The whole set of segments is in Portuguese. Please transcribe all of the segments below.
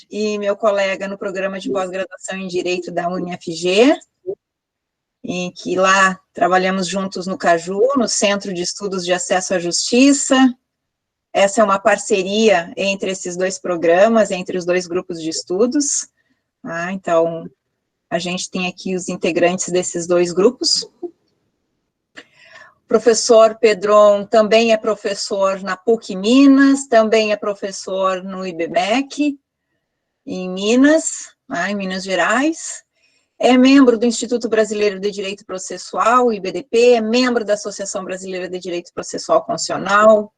e meu colega no programa de pós-graduação em Direito da UniFG, em que lá trabalhamos juntos no CAJU, no Centro de Estudos de Acesso à Justiça. Essa é uma parceria entre esses dois programas, entre os dois grupos de estudos. Então, a gente tem aqui os integrantes desses dois grupos. O professor Pedron também é professor na PUC Minas, também é professor no IBMEC, em Minas, em Minas Gerais. É membro do Instituto Brasileiro de Direito Processual, IBDP, é membro da Associação Brasileira de Direito Processual Constitucional,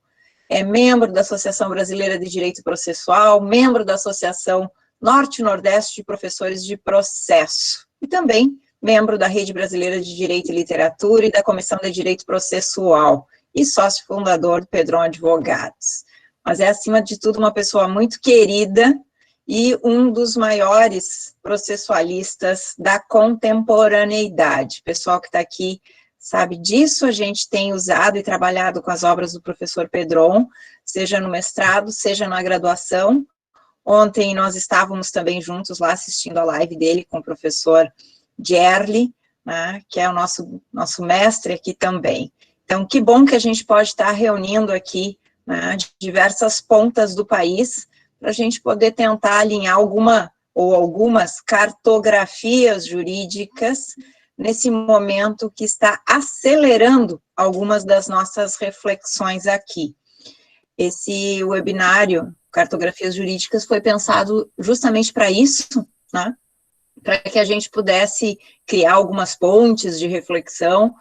é membro da Associação Brasileira de Direito Processual, membro da Associação Norte e Nordeste de Professores de Processo, e também membro da Rede Brasileira de Direito e Literatura e da Comissão de Direito Processual, e sócio fundador do Pedron Advogados. Mas é, acima de tudo, uma pessoa muito querida, e um dos maiores processualistas da contemporaneidade. O pessoal que está aqui sabe disso, a gente tem usado e trabalhado com as obras do professor Pedron, seja no mestrado, seja na graduação. Ontem nós estávamos também juntos lá assistindo a live dele com o professor Gerli, que é o nosso mestre aqui também. Então, que bom que a gente pode estar reunindo aqui de diversas pontas do país, para a gente poder tentar alinhar algumas cartografias jurídicas nesse momento que está acelerando algumas das nossas reflexões aqui. Esse webinário, Cartografias Jurídicas, foi pensado justamente para isso, para que a gente pudesse criar algumas pontes de reflexão,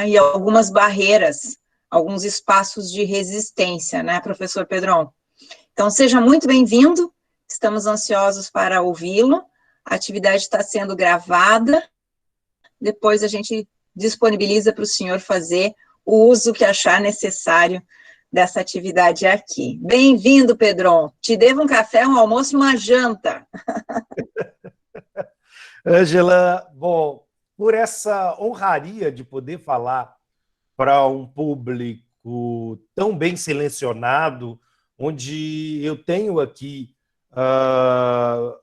e algumas barreiras, alguns espaços de resistência, professor Pedron? Então, seja muito bem-vindo, estamos ansiosos para ouvi-lo, a atividade está sendo gravada, depois a gente disponibiliza para o senhor fazer o uso que achar necessário dessa atividade aqui. Bem-vindo, Pedron, te devo um café, um almoço e uma janta. Ângela, bom, por essa honraria de poder falar para um público tão bem selecionado, onde eu tenho aqui a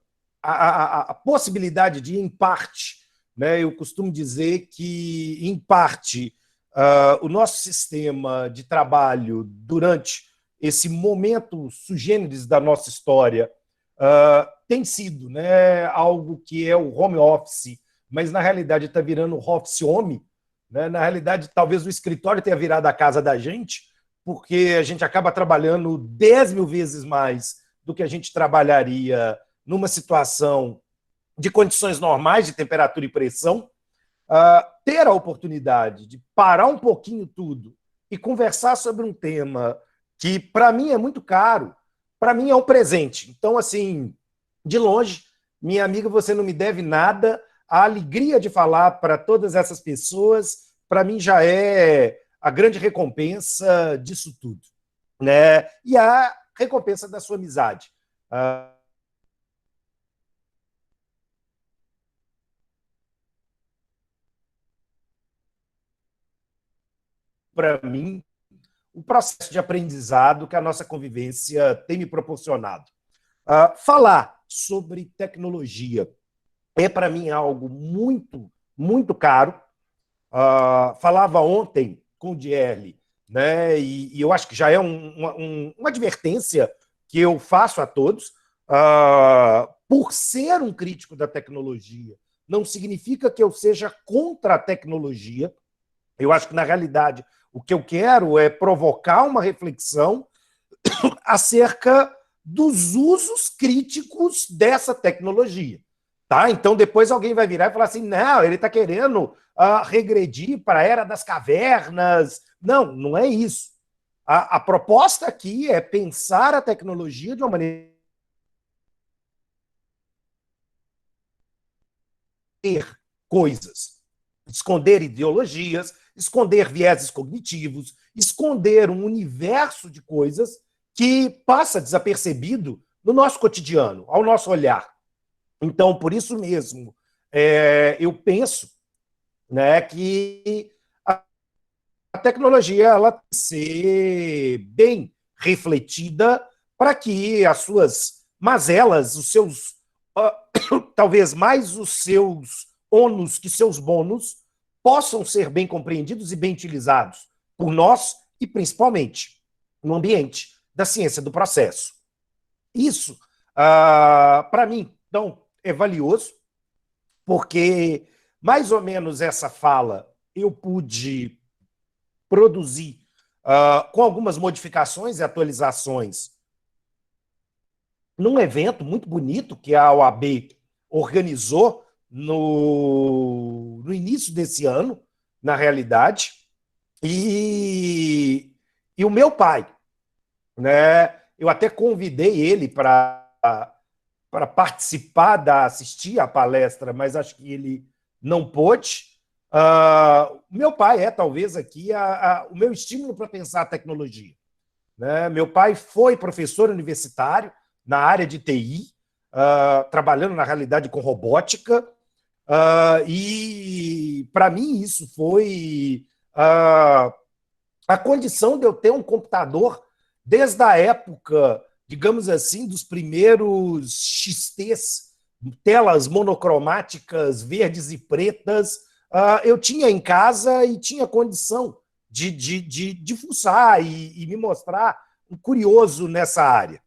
possibilidade de, em parte, eu costumo dizer que, em parte, o nosso sistema de trabalho durante esse momento sui generis da nossa história tem sido algo que é o home office, mas, na realidade, está virando office home. Na realidade, talvez o escritório tenha virado a casa da gente, porque a gente acaba trabalhando 10 mil vezes mais do que a gente trabalharia numa situação de condições normais de temperatura e pressão. Ter a oportunidade de parar um pouquinho tudo e conversar sobre um tema que, para mim, é muito caro, para mim é um presente. Então, assim, de longe, minha amiga, você não me deve nada. A alegria de falar para todas essas pessoas, para mim, já é a grande recompensa disso tudo, E a recompensa da sua amizade. Para mim, o processo de aprendizado que a nossa convivência tem me proporcionado. Falar sobre tecnologia é, para mim, algo muito, muito caro. Falava ontem com o Dierli, e eu acho que já é uma advertência que eu faço a todos. Por ser um crítico da tecnologia, não significa que eu seja contra a tecnologia. Eu acho que, na realidade, o que eu quero é provocar uma reflexão acerca dos usos críticos dessa tecnologia. Então, depois alguém vai virar e falar assim, não, ele está querendo regredir para a era das cavernas. Não, não é isso. A proposta aqui é pensar a tecnologia de uma maneira coisas, esconder ideologias, esconder vieses cognitivos, esconder um universo de coisas que passa desapercebido no nosso cotidiano, ao nosso olhar. Então, por isso mesmo, eu penso que a tecnologia ela tem que ser bem refletida para que as suas mas elas, os seus, talvez mais os seus ônus que seus bônus, possam ser bem compreendidos e bem utilizados por nós e, principalmente, no ambiente da ciência do processo. Isso, para mim, então, é valioso, porque mais ou menos essa fala eu pude produzir com algumas modificações e atualizações num evento muito bonito que a OAB organizou no início desse ano, na realidade, e o meu pai, né, eu até convidei ele para participar, assistir à palestra, mas acho que ele não pôde. Meu pai é, talvez, aqui o meu estímulo para pensar a tecnologia. Né? Meu pai foi professor universitário na área de TI, trabalhando, na realidade, com robótica, e, para mim, isso foi a condição de eu ter um computador desde a época, digamos assim, dos primeiros XTs, telas monocromáticas, verdes e pretas, eu tinha em casa e tinha condição de fuçar e me mostrar um curioso nessa área.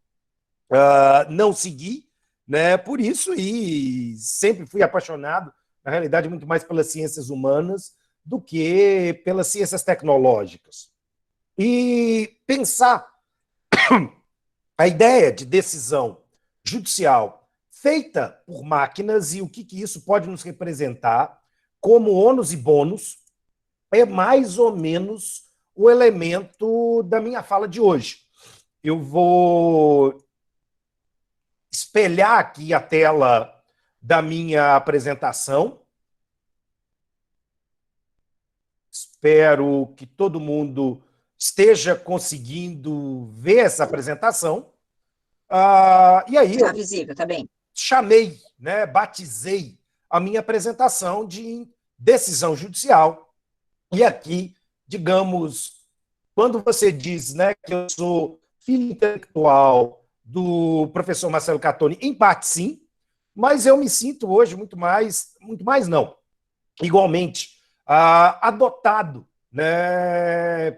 Não segui, né, por isso, e sempre fui apaixonado, na realidade, muito mais pelas ciências humanas do que pelas ciências tecnológicas. E pensar a ideia de decisão judicial feita por máquinas e o que isso pode nos representar como ônus e bônus é mais ou menos o elemento da minha fala de hoje. Eu vou espelhar aqui a tela da minha apresentação. Espero que todo mundo esteja conseguindo ver essa apresentação. E aí Está visível, está bem. Chamei, né, batizei a minha apresentação de decisão judicial. E aqui, digamos, quando você diz, né, que eu sou filho intelectual do professor Marcelo Catoni, em parte sim, mas eu me sinto hoje muito mais não, igualmente, adotado, né,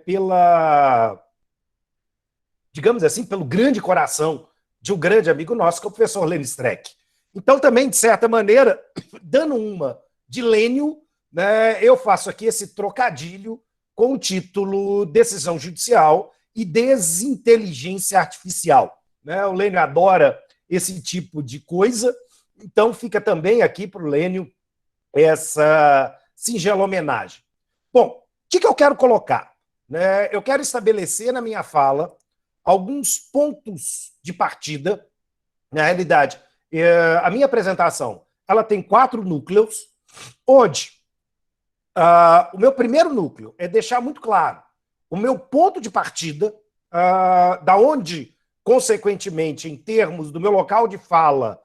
digamos assim, pelo grande coração de um grande amigo nosso, que é o professor Lênio Streck. Então, também, de certa maneira, dando uma de Lênio, né, eu faço aqui esse trocadilho com o título Decisão Judicial e Desinteligência Artificial. Né? O Lênio adora esse tipo de coisa, então fica também aqui para o Lênio essa singela homenagem. Bom, o que eu quero colocar? Né? Eu quero estabelecer na minha fala alguns pontos de partida. Na realidade, a minha apresentação ela tem 4 núcleos, onde o meu primeiro núcleo é deixar muito claro o meu ponto de partida, da onde, consequentemente, em termos do meu local de fala,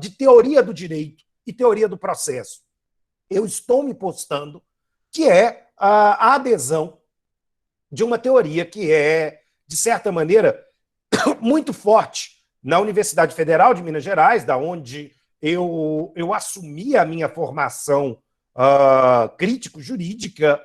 de teoria do direito e teoria do processo, eu estou me postando, que é a adesão de uma teoria que é, de certa maneira, muito forte na Universidade Federal de Minas Gerais, da onde eu assumi a minha formação crítico-jurídica,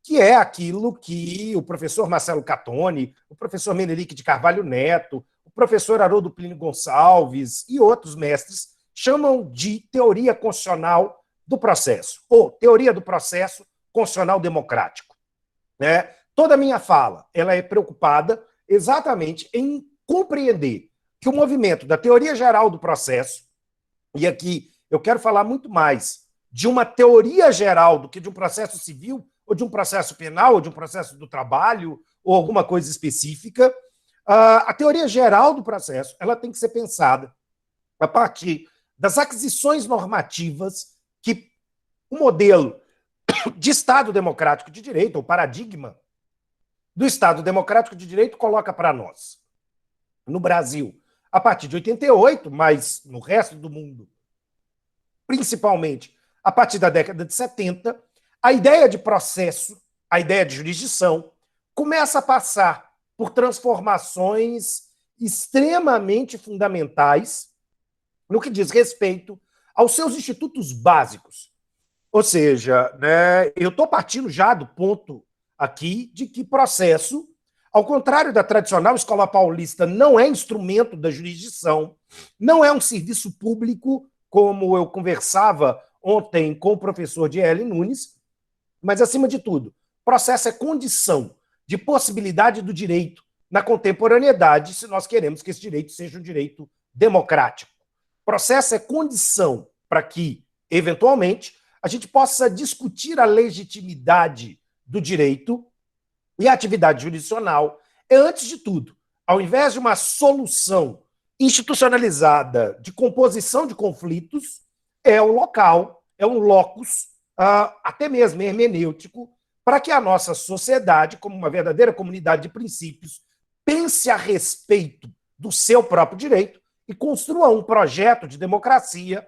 que é aquilo que o professor Marcelo Catoni, o professor Menelik de Carvalho Neto, o professor Haroldo Plínio Gonçalves e outros mestres chamam de teoria constitucional do processo, ou teoria do processo constitucional democrático. Né? Toda a minha fala ela é preocupada exatamente em compreender que o movimento da teoria geral do processo, e aqui eu quero falar muito mais de uma teoria geral do que de um processo civil, ou de um processo penal, ou de um processo do trabalho, ou alguma coisa específica, a teoria geral do processo ela tem que ser pensada a partir das aquisições normativas que o modelo de Estado democrático de direito, ou paradigma do Estado democrático de direito, coloca para nós. No Brasil, a partir de 88, mas no resto do mundo, principalmente a partir da década de 70, a ideia de processo, a ideia de jurisdição, começa a passar por transformações extremamente fundamentais no que diz respeito aos seus institutos básicos. Ou seja, né, eu estou partindo já do ponto aqui de que processo, ao contrário da tradicional escola paulista, não é instrumento da jurisdição, não é um serviço público, como eu conversava ontem com o professor Diele Nunes, mas, acima de tudo, processo é condição de possibilidade do direito na contemporaneidade, se nós queremos que esse direito seja um direito democrático. Processo é condição para que, eventualmente, a gente possa discutir a legitimidade do direito e a atividade jurisdicional é, antes de tudo, ao invés de uma solução institucionalizada de composição de conflitos, é o local, é um locus, até mesmo hermenêutico, para que a nossa sociedade, como uma verdadeira comunidade de princípios, pense a respeito do seu próprio direito e construa um projeto de democracia,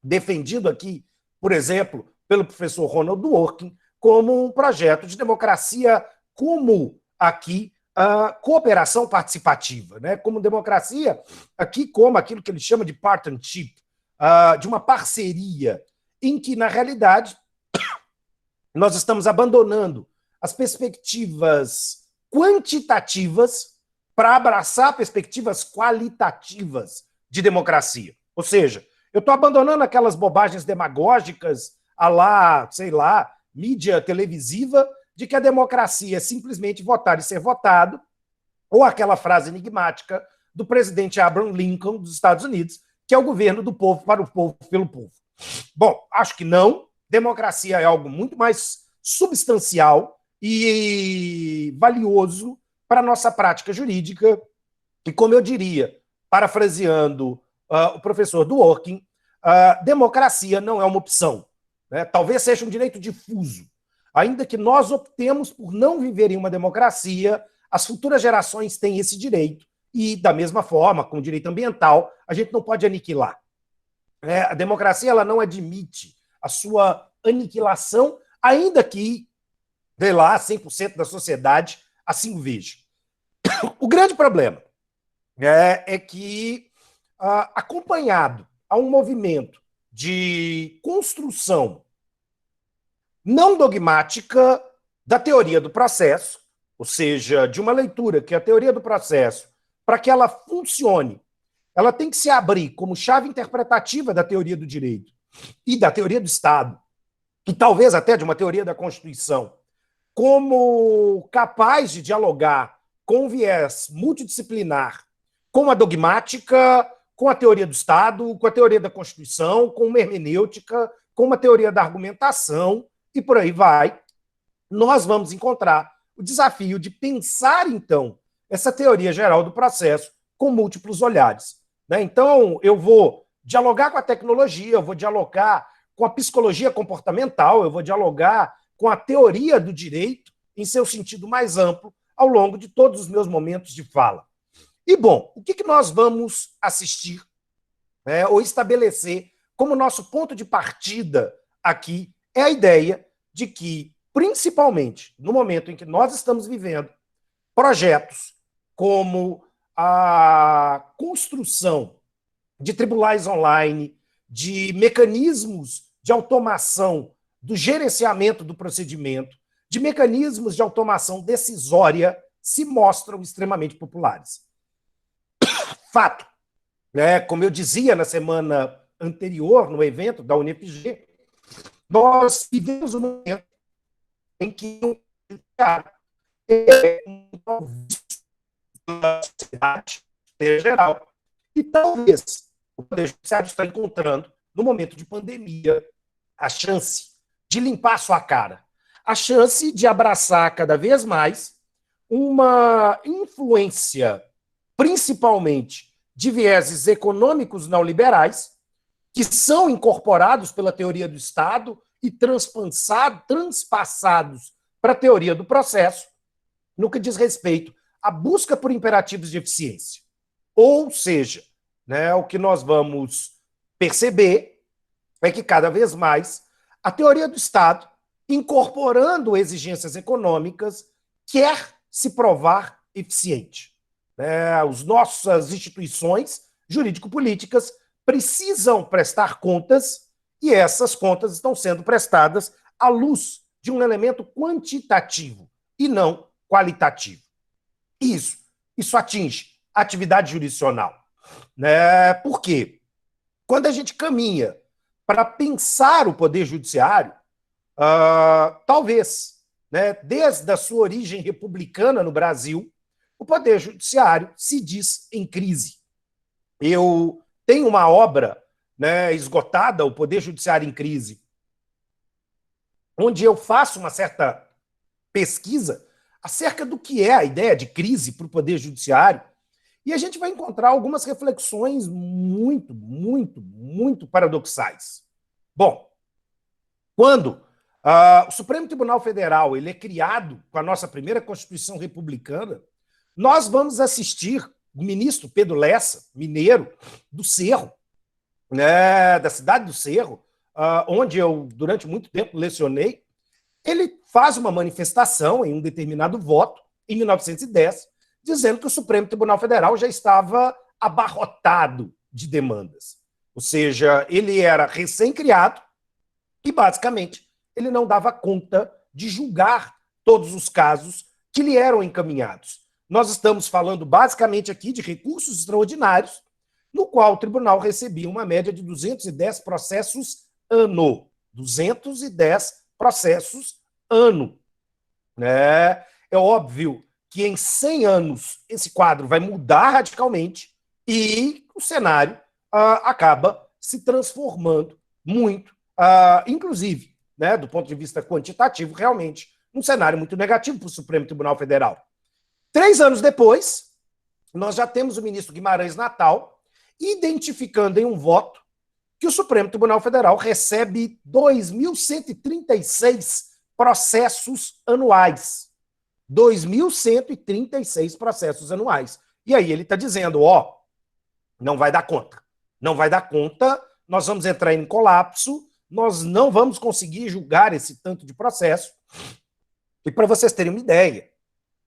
defendido aqui, por exemplo, pelo professor Ronald Dworkin, como um projeto de democracia como aqui a cooperação participativa, né? Como democracia, aqui como aquilo que ele chama de partnership, de uma parceria, em que, na realidade, nós estamos abandonando as perspectivas quantitativas para abraçar perspectivas qualitativas de democracia. Ou seja, eu estou abandonando aquelas bobagens demagógicas à lá, sei lá, mídia televisiva, de que a democracia é simplesmente votar e ser votado, ou aquela frase enigmática do presidente Abraham Lincoln dos Estados Unidos, que é o governo do povo, para o povo, pelo povo. Bom, acho que não. Democracia é algo muito mais substancial e valioso para a nossa prática jurídica. E, como eu diria, parafraseando o professor Dworkin, democracia não é uma opção, né? Talvez seja um direito difuso. Ainda que nós optemos por não viver em uma democracia, as futuras gerações têm esse direito e, da mesma forma, com o direito ambiental, a gente não pode aniquilar. A democracia ela não admite a sua aniquilação, ainda que, sei lá, 100% da sociedade assim o veja. O grande problema é que, acompanhado a um movimento de construção não dogmática da teoria do processo, ou seja, de uma leitura que a teoria do processo, para que ela funcione, ela tem que se abrir como chave interpretativa da teoria do direito e da teoria do Estado, e talvez até de uma teoria da Constituição, como capaz de dialogar com um viés multidisciplinar, com a dogmática, com a teoria do Estado, com a teoria da Constituição, com uma hermenêutica, com uma teoria da argumentação, e por aí vai, nós vamos encontrar o desafio de pensar, então, essa teoria geral do processo com múltiplos olhares. Né? Então, eu vou dialogar com a tecnologia, eu vou dialogar com a psicologia comportamental, eu vou dialogar com a teoria do direito em seu sentido mais amplo ao longo de todos os meus momentos de fala. E, bom, o que nós vamos assistir ou estabelecer como nosso ponto de partida aqui é a ideia de que, principalmente no momento em que nós estamos vivendo, projetos como a construção de tribunais online, de mecanismos de automação do gerenciamento do procedimento, de mecanismos de automação decisória, se mostram extremamente populares. Fato. Como eu dizia na semana anterior, no evento da UniFG, nós vivemos um momento em que o sociedade geral e talvez o Poder Judiciário está encontrando, no momento de pandemia, a chance de limpar sua cara, a chance de abraçar cada vez mais uma influência, principalmente de vieses econômicos neoliberais, que são incorporados pela teoria do Estado e transpassados para a teoria do processo, no que diz respeito à busca por imperativos de eficiência. Ou seja, o que nós vamos perceber é que, cada vez mais, a teoria do Estado, incorporando exigências econômicas, quer se provar eficiente. As nossas instituições jurídico-políticas precisam prestar contas e essas contas estão sendo prestadas à luz de um elemento quantitativo e não qualitativo. Isso atinge a atividade jurisdicional. Por quê? Quando a gente caminha para pensar o Poder Judiciário, talvez, desde a sua origem republicana no Brasil, o Poder Judiciário se diz em crise. Eu tenho uma obra esgotada, O Poder Judiciário em Crise, onde eu faço uma certa pesquisa acerca do que é a ideia de crise para o Poder Judiciário, e a gente vai encontrar algumas reflexões muito, muito, muito paradoxais. Bom, quando o Supremo Tribunal Federal ele é criado com a nossa primeira Constituição republicana, nós vamos assistir o ministro Pedro Lessa, mineiro, do Cerro, da cidade do Cerro, onde eu, durante muito tempo, lecionei. Ele faz uma manifestação em um determinado voto, em 1910, dizendo que o Supremo Tribunal Federal já estava abarrotado de demandas. Ou seja, ele era recém-criado e, basicamente, ele não dava conta de julgar todos os casos que lhe eram encaminhados. Nós estamos falando, basicamente, aqui de recursos extraordinários, no qual o tribunal recebia uma média de 210 processos ano. 210 processos ano. É óbvio que em 100 anos esse quadro vai mudar radicalmente e o cenário acaba se transformando muito, inclusive, do ponto de vista quantitativo, realmente, um cenário muito negativo para o Supremo Tribunal Federal. 3 anos depois, nós já temos o ministro Guimarães Natal identificando em um voto que o Supremo Tribunal Federal recebe 2.136 processos anuais. 2.136 processos anuais. E aí ele está dizendo, não vai dar conta. Não vai dar conta, nós vamos entrar em colapso, nós não vamos conseguir julgar esse tanto de processo. E para vocês terem uma ideia,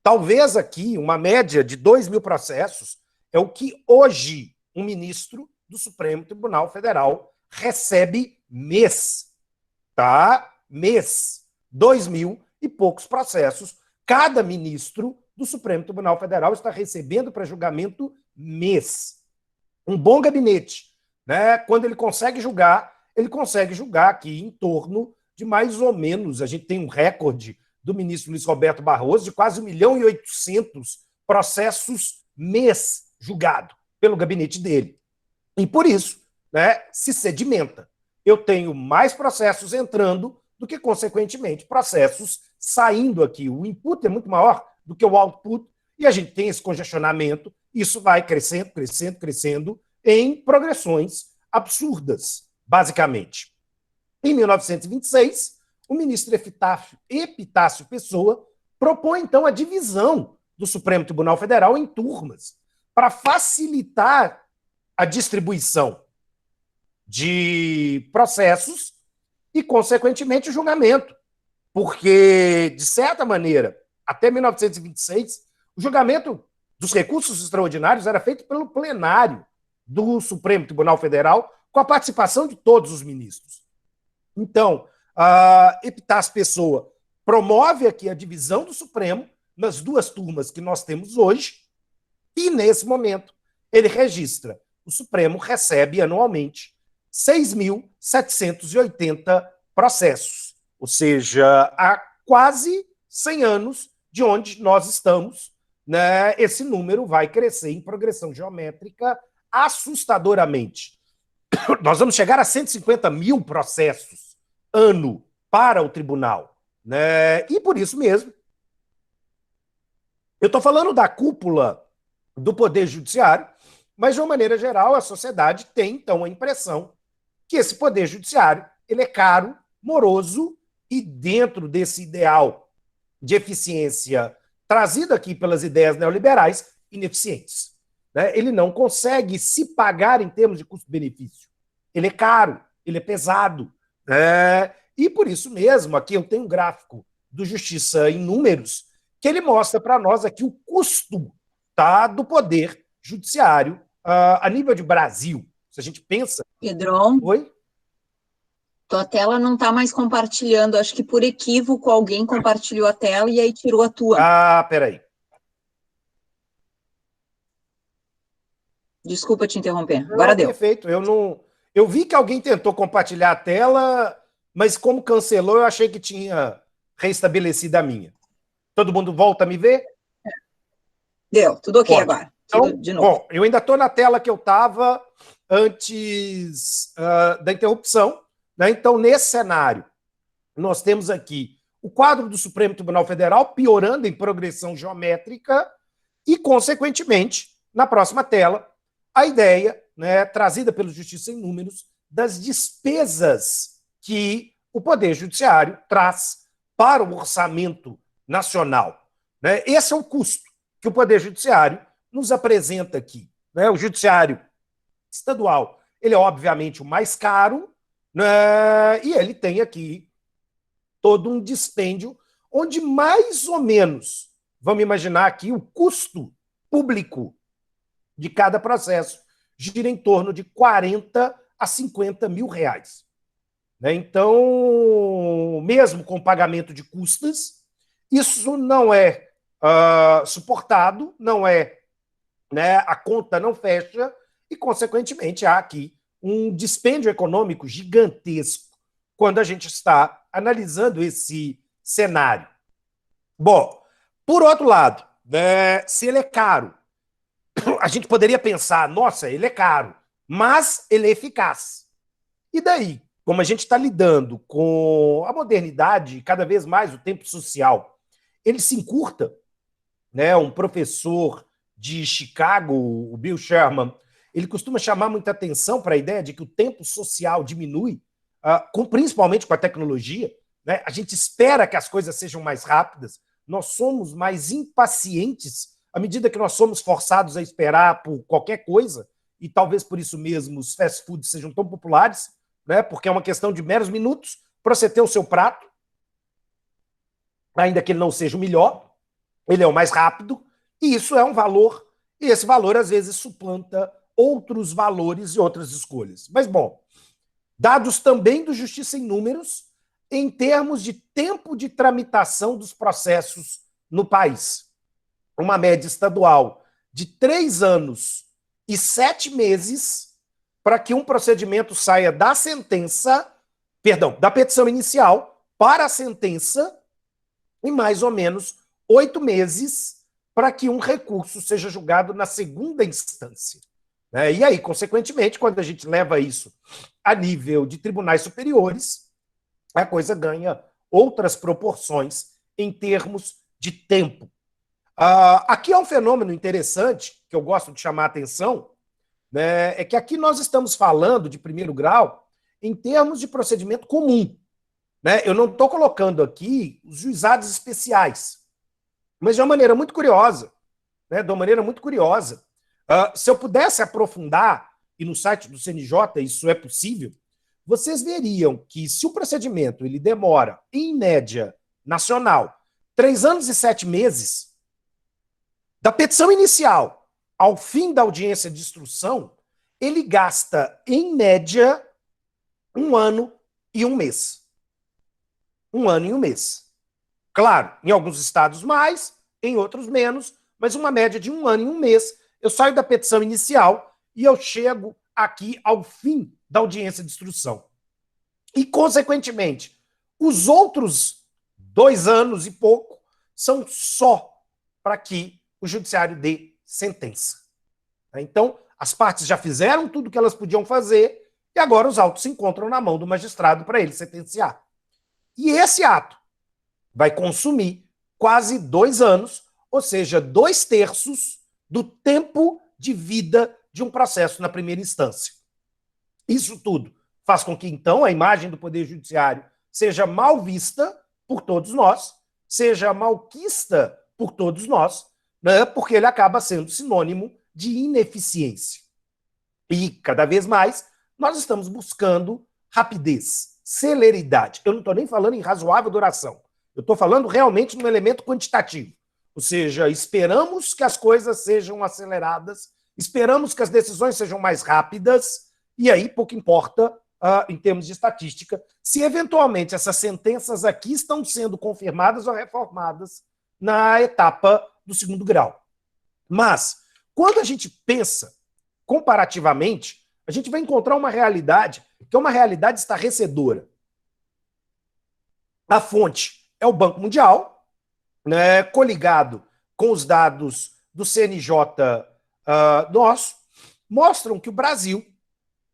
talvez aqui uma média de 2.000 processos é o que hoje um ministro do Supremo Tribunal Federal recebe mês. Mês. 2.000 e poucos processos. Cada ministro do Supremo Tribunal Federal está recebendo para julgamento mês. Um bom gabinete, quando ele consegue julgar aqui em torno de mais ou menos, a gente tem um recorde do ministro Luiz Roberto Barroso de quase 1.800.000 processos mês julgado pelo gabinete dele. E por isso, se sedimenta. Eu tenho mais processos entrando do que, consequentemente, processos saindo aqui. O input é muito maior do que o output e a gente tem esse congestionamento. Isso vai crescendo, crescendo, crescendo em progressões absurdas, basicamente. Em 1926, o ministro Epitácio Pessoa propõe, então, a divisão do Supremo Tribunal Federal em turmas para facilitar a distribuição de processos e, consequentemente, o julgamento. Porque, de certa maneira, até 1926, o julgamento dos recursos extraordinários era feito pelo plenário do Supremo Tribunal Federal, com a participação de todos os ministros. Então, Epitácio Pessoa promove aqui a divisão do Supremo nas 2 turmas que nós temos hoje, e, nesse momento, ele registra. O Supremo recebe anualmente 6.780 processos, ou seja, há quase 100 anos de onde nós estamos, esse número vai crescer em progressão geométrica assustadoramente. Nós vamos chegar a 150.000 processos ano para o tribunal. E por isso mesmo, eu estou falando da cúpula do Poder Judiciário, mas, de uma maneira geral, a sociedade tem, então, a impressão que esse Poder Judiciário ele é caro, moroso e, dentro desse ideal de eficiência trazido aqui pelas ideias neoliberais, ineficientes. Ele não consegue se pagar em termos de custo-benefício. Ele é caro, ele é pesado. E, por isso mesmo, aqui eu tenho um gráfico do Justiça em números que ele mostra para nós aqui o custo tá, do poder judiciário a nível de Brasil. Se a gente pensa... Pedro, Oi? tua tela não está mais compartilhando. Acho que por equívoco alguém compartilhou a tela e aí tirou a tua. Ah, peraí. Desculpa te interromper. Agora deu. Perfeito. Eu vi que alguém tentou compartilhar a tela, mas como cancelou, eu achei que tinha reestabelecido a minha. Todo mundo volta a me ver? Deu, tudo ok Ótimo. agora. Então, Tudo de novo. bom, eu ainda estou na tela que eu estava antes da interrupção, né? Então, nesse cenário, nós temos aqui o quadro do Supremo Tribunal Federal piorando em progressão geométrica e, consequentemente, na próxima tela, a ideia, né, trazida pelo Justiça em Números, das despesas que o Poder Judiciário traz para o orçamento nacional. Né? Esse é o custo que o Poder Judiciário nos apresenta aqui. Né? O Judiciário estadual, ele é obviamente o mais caro, né? E ele tem aqui todo um dispêndio onde mais ou menos, vamos imaginar aqui, o custo público de cada processo gira em torno de 40 a 50 mil reais. Né? Então, mesmo com pagamento de custas, isso não é suportado, não é, né, a conta não fecha e, consequentemente, há aqui um dispêndio econômico gigantesco quando a gente está analisando esse cenário. Bom, por outro lado, né, se ele é caro, a gente poderia pensar, nossa, ele é caro, mas ele é eficaz. E daí? Como a gente está lidando com a modernidade, cada vez mais o tempo social, ele se encurta. Né? Um professor de Chicago, o Bill Sherman, ele costuma chamar muita atenção para a ideia de que o tempo social diminui, principalmente com a tecnologia. Né? A gente espera que as coisas sejam mais rápidas, nós somos mais impacientes à medida que nós somos forçados a esperar por qualquer coisa, e talvez por isso mesmo os fast foods sejam tão populares, né? Porque é uma questão de meros minutos para você ter o seu prato, ainda que ele não seja o melhor, ele é o mais rápido, e isso é um valor, e esse valor às vezes suplanta outros valores e outras escolhas. Mas, bom, dados também do Justiça em Números em termos de tempo de tramitação dos processos no país. Uma média estadual de 3 anos e 7 meses para que um procedimento saia da sentença, da petição inicial para a sentença, e mais ou menos 8 meses para que um recurso seja julgado na segunda instância. E aí, consequentemente, quando a gente leva isso a nível de tribunais superiores, a coisa ganha outras proporções em termos de tempo. Aqui é um fenômeno interessante, que eu gosto de chamar a atenção, né, é que aqui nós estamos falando de primeiro grau em termos de procedimento comum. Né? Eu não estou colocando aqui os juizados especiais, mas de uma maneira muito curiosa. Né? De uma maneira muito curiosa. Se eu pudesse aprofundar, e no site do CNJ isso é possível, vocês veriam que se o procedimento ele demora, em média nacional, 3 anos e 7 meses, da petição inicial ao fim da audiência de instrução, ele gasta, em média, 1 ano e 1 mês. 1 ano e 1 mês. Claro, em alguns estados mais, em outros menos, mas uma média de 1 ano e 1 mês. Eu saio da petição inicial e eu chego aqui ao fim da audiência de instrução. E, consequentemente, os outros 2 anos e pouco são só para que o judiciário dê sentença. Então, as partes já fizeram tudo o que elas podiam fazer e agora os autos se encontram na mão do magistrado para ele sentenciar. E esse ato vai consumir quase 2 anos, ou seja, 2/3 do tempo de vida de um processo na primeira instância. Isso tudo faz com que, então, a imagem do Poder Judiciário seja mal vista por todos nós, seja malquista por todos nós, né, porque ele acaba sendo sinônimo de ineficiência. E, cada vez mais, nós estamos buscando rapidez, celeridade. Eu não estou nem falando em razoável duração. Eu estou falando realmente num elemento quantitativo. Ou seja, esperamos que as coisas sejam aceleradas, esperamos que as decisões sejam mais rápidas, e aí pouco importa, em termos de estatística, se eventualmente essas sentenças aqui estão sendo confirmadas ou reformadas na etapa do segundo grau. Mas, quando a gente pensa comparativamente, a gente vai encontrar uma realidade que é uma realidade estarrecedora. A fonte é o Banco Mundial, né, coligado com os dados do CNJ nosso, mostram que o Brasil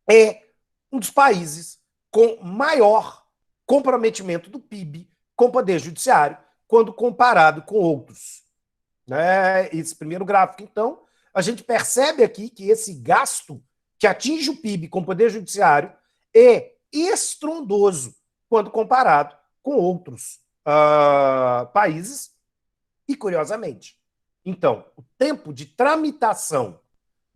é um dos países com maior comprometimento do PIB com o Poder Judiciário, quando comparado com outros. Esse primeiro gráfico, então, a gente percebe aqui que esse gasto que atinge o PIB com o Poder Judiciário é estrondoso quando comparado com outros países e, curiosamente, então, o tempo de tramitação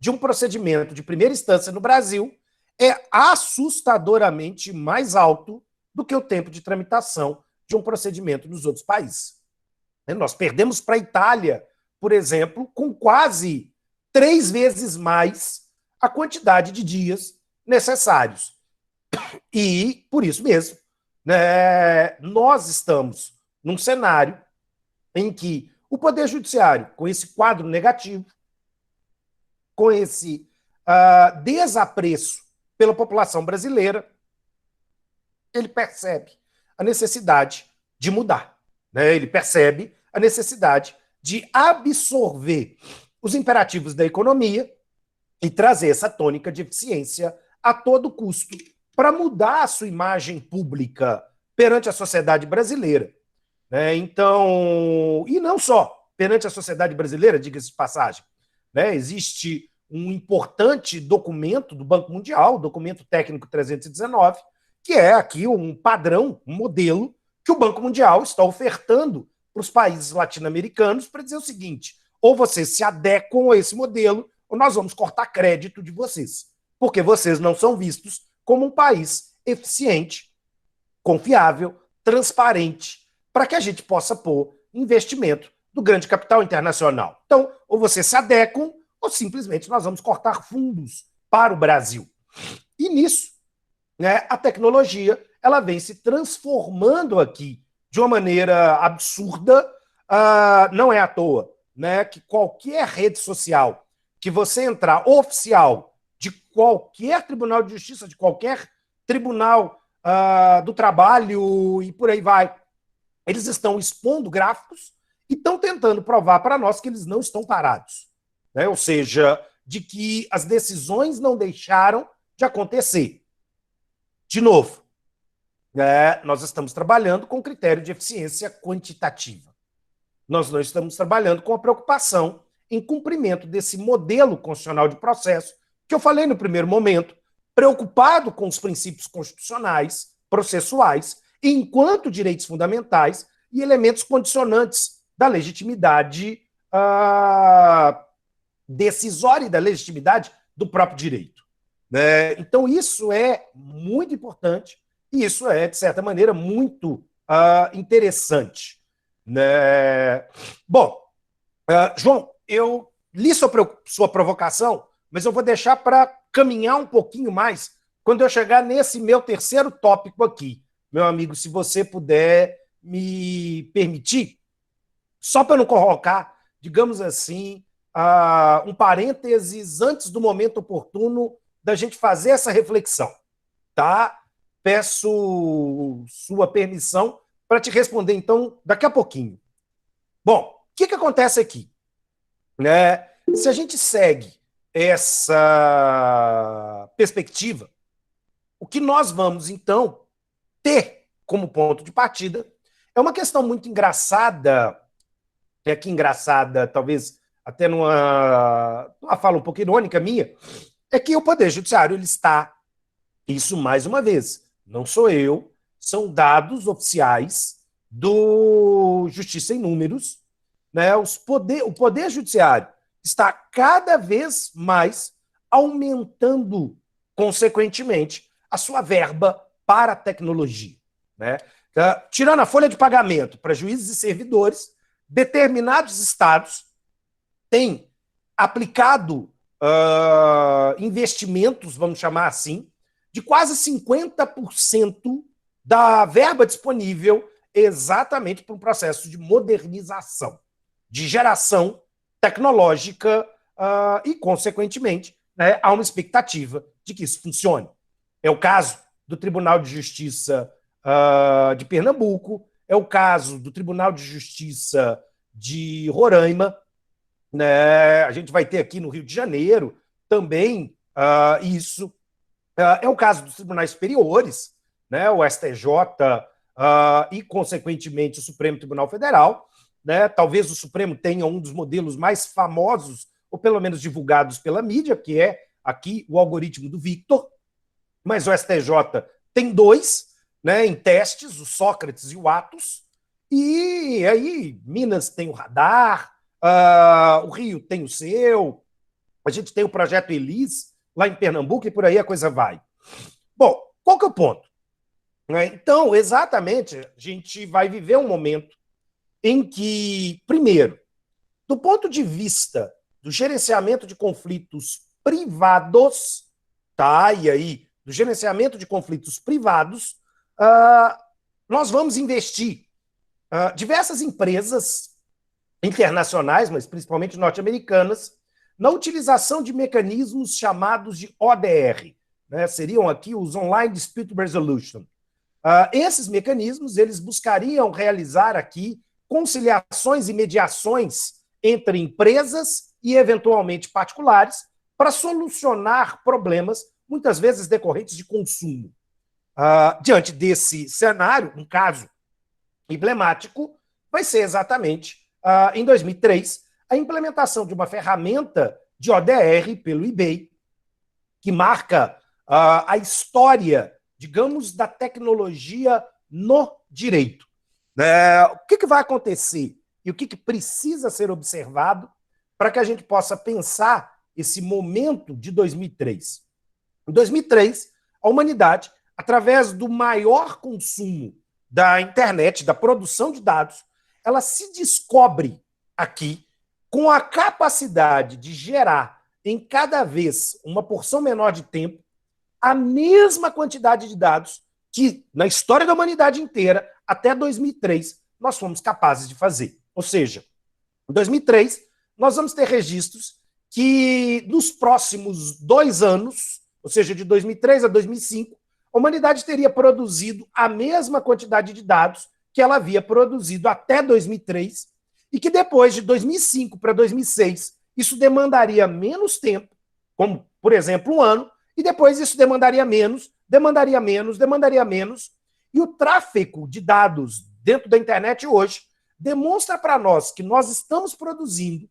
de um procedimento de primeira instância no Brasil é assustadoramente mais alto do que o tempo de tramitação de um procedimento nos outros países. Nós perdemos para a Itália, por exemplo, com quase 3 vezes mais a quantidade de dias necessários. E, por isso mesmo, nós estamos num cenário em que o Poder Judiciário, com esse quadro negativo, com esse desapreço pela população brasileira, ele percebe a necessidade de mudar. Ele percebe a necessidade de absorver os imperativos da economia e trazer essa tônica de eficiência a todo custo para mudar a sua imagem pública perante a sociedade brasileira. Então, e não só perante a sociedade brasileira, diga-se de passagem. Existe um importante documento do Banco Mundial, o documento técnico 319, que é aqui um padrão, um modelo que o Banco Mundial está ofertando para os países latino-americanos para dizer o seguinte: ou vocês se adequam a esse modelo, ou nós vamos cortar crédito de vocês, porque vocês não são vistos como um país eficiente, confiável, transparente, para que a gente possa pôr investimento do grande capital internacional. Então, ou vocês se adequam, ou simplesmente nós vamos cortar fundos para o Brasil. E nisso, a tecnologia ela vem se transformando aqui de uma maneira absurda. Não é à toa que qualquer rede social que você entrar, oficial, de qualquer tribunal de justiça, de qualquer tribunal do trabalho e por aí vai, eles estão expondo gráficos e estão tentando provar para nós que eles não estão parados. Ou seja, de que as decisões não deixaram de acontecer. De novo, nós estamos trabalhando com critério de eficiência quantitativa. Nós não estamos trabalhando com a preocupação em cumprimento desse modelo constitucional de processo que eu falei no primeiro momento, preocupado com os princípios constitucionais, processuais, enquanto direitos fundamentais e elementos condicionantes da legitimidade decisória e da legitimidade do próprio direito. Então, isso é muito importante e isso é, de certa maneira, muito interessante. Bom, João, eu li sua provocação, mas eu vou deixar para caminhar um pouquinho mais quando eu chegar nesse meu terceiro tópico aqui. Meu amigo, se você puder me permitir, só para não colocar, digamos assim, um parênteses antes do momento oportuno da gente fazer essa reflexão, tá? Peço sua permissão para te responder, então, daqui a pouquinho. Bom, o que acontece aqui? Se a gente segue essa perspectiva, o que nós vamos, então, ter como ponto de partida é uma questão muito engraçada, engraçada, talvez até numa fala um pouco irônica minha, é que o Poder Judiciário ele está, isso mais uma vez, não sou eu, são dados oficiais do Justiça em Números, o Poder Judiciário está cada vez mais aumentando, consequentemente, a sua verba para a tecnologia. Tirando a folha de pagamento para juízes e servidores, determinados estados têm aplicado investimentos, vamos chamar assim, de quase 50% da verba disponível exatamente para um processo de modernização, de geração tecnológica e, consequentemente, né, há uma expectativa de que isso funcione. É o caso do Tribunal de Justiça de Pernambuco, é o caso do Tribunal de Justiça de Roraima, né? A gente vai ter aqui no Rio de Janeiro também isso. É o caso dos tribunais superiores, né? O STJ e, consequentemente, o Supremo Tribunal Federal. Né? Talvez o Supremo tenha um dos modelos mais famosos, ou pelo menos divulgados pela mídia, que é aqui o algoritmo do Victor, mas o STJ tem dois, né, em testes, o Sócrates e o Atos, e aí Minas tem o Radar, o Rio tem o seu, a gente tem o projeto Elis, lá em Pernambuco, e por aí a coisa vai. Bom, qual que é o ponto? Então, exatamente, a gente vai viver um momento em que, primeiro, do ponto de vista do gerenciamento de conflitos privados, tá? E aí, do gerenciamento de conflitos privados, nós vamos investir diversas empresas internacionais, mas principalmente norte-americanas, na utilização de mecanismos chamados de ODR, né? Seriam aqui os Online Dispute Resolution. Esses mecanismos, eles buscariam realizar aqui conciliações e mediações entre empresas e, eventualmente, particulares para solucionar problemas, muitas vezes decorrentes de consumo. Diante desse cenário, um caso emblemático vai ser exatamente, em 2003, a implementação de uma ferramenta de ODR pelo eBay, que marca a história, digamos, da tecnologia no direito. O que vai acontecer e o que precisa ser observado para que a gente possa pensar esse momento de 2003? Em 2003, a humanidade, através do maior consumo da internet, da produção de dados, ela se descobre aqui com a capacidade de gerar em cada vez uma porção menor de tempo a mesma quantidade de dados que, na história da humanidade inteira, até 2003, nós fomos capazes de fazer. Ou seja, em 2003, nós vamos ter registros que, nos próximos 2 anos, ou seja, de 2003 a 2005, a humanidade teria produzido a mesma quantidade de dados que ela havia produzido até 2003, e que depois, de 2005 para 2006, isso demandaria menos tempo, como, por exemplo, 1 ano, e depois isso demandaria menos, e o tráfego de dados dentro da internet hoje demonstra para nós que nós estamos produzindo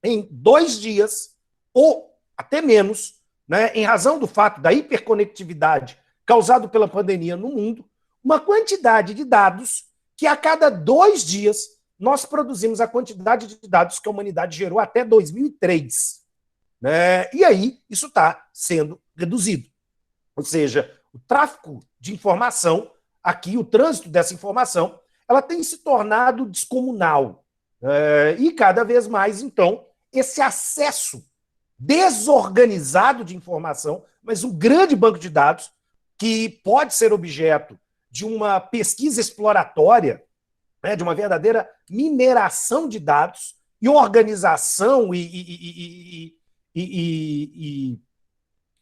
em 2 dias, ou até menos, né, em razão do fato da hiperconectividade causado pela pandemia no mundo, uma quantidade de dados que a cada 2 dias nós produzimos a quantidade de dados que a humanidade gerou até 2003. Né? E aí isso está sendo reduzido. Ou seja, o tráfego de informação, aqui o trânsito dessa informação, ela tem se tornado descomunal. E cada vez mais, então, esse acesso desorganizado de informação, mas um grande banco de dados, que pode ser objeto de uma pesquisa exploratória, né, de uma verdadeira mineração de dados e organização e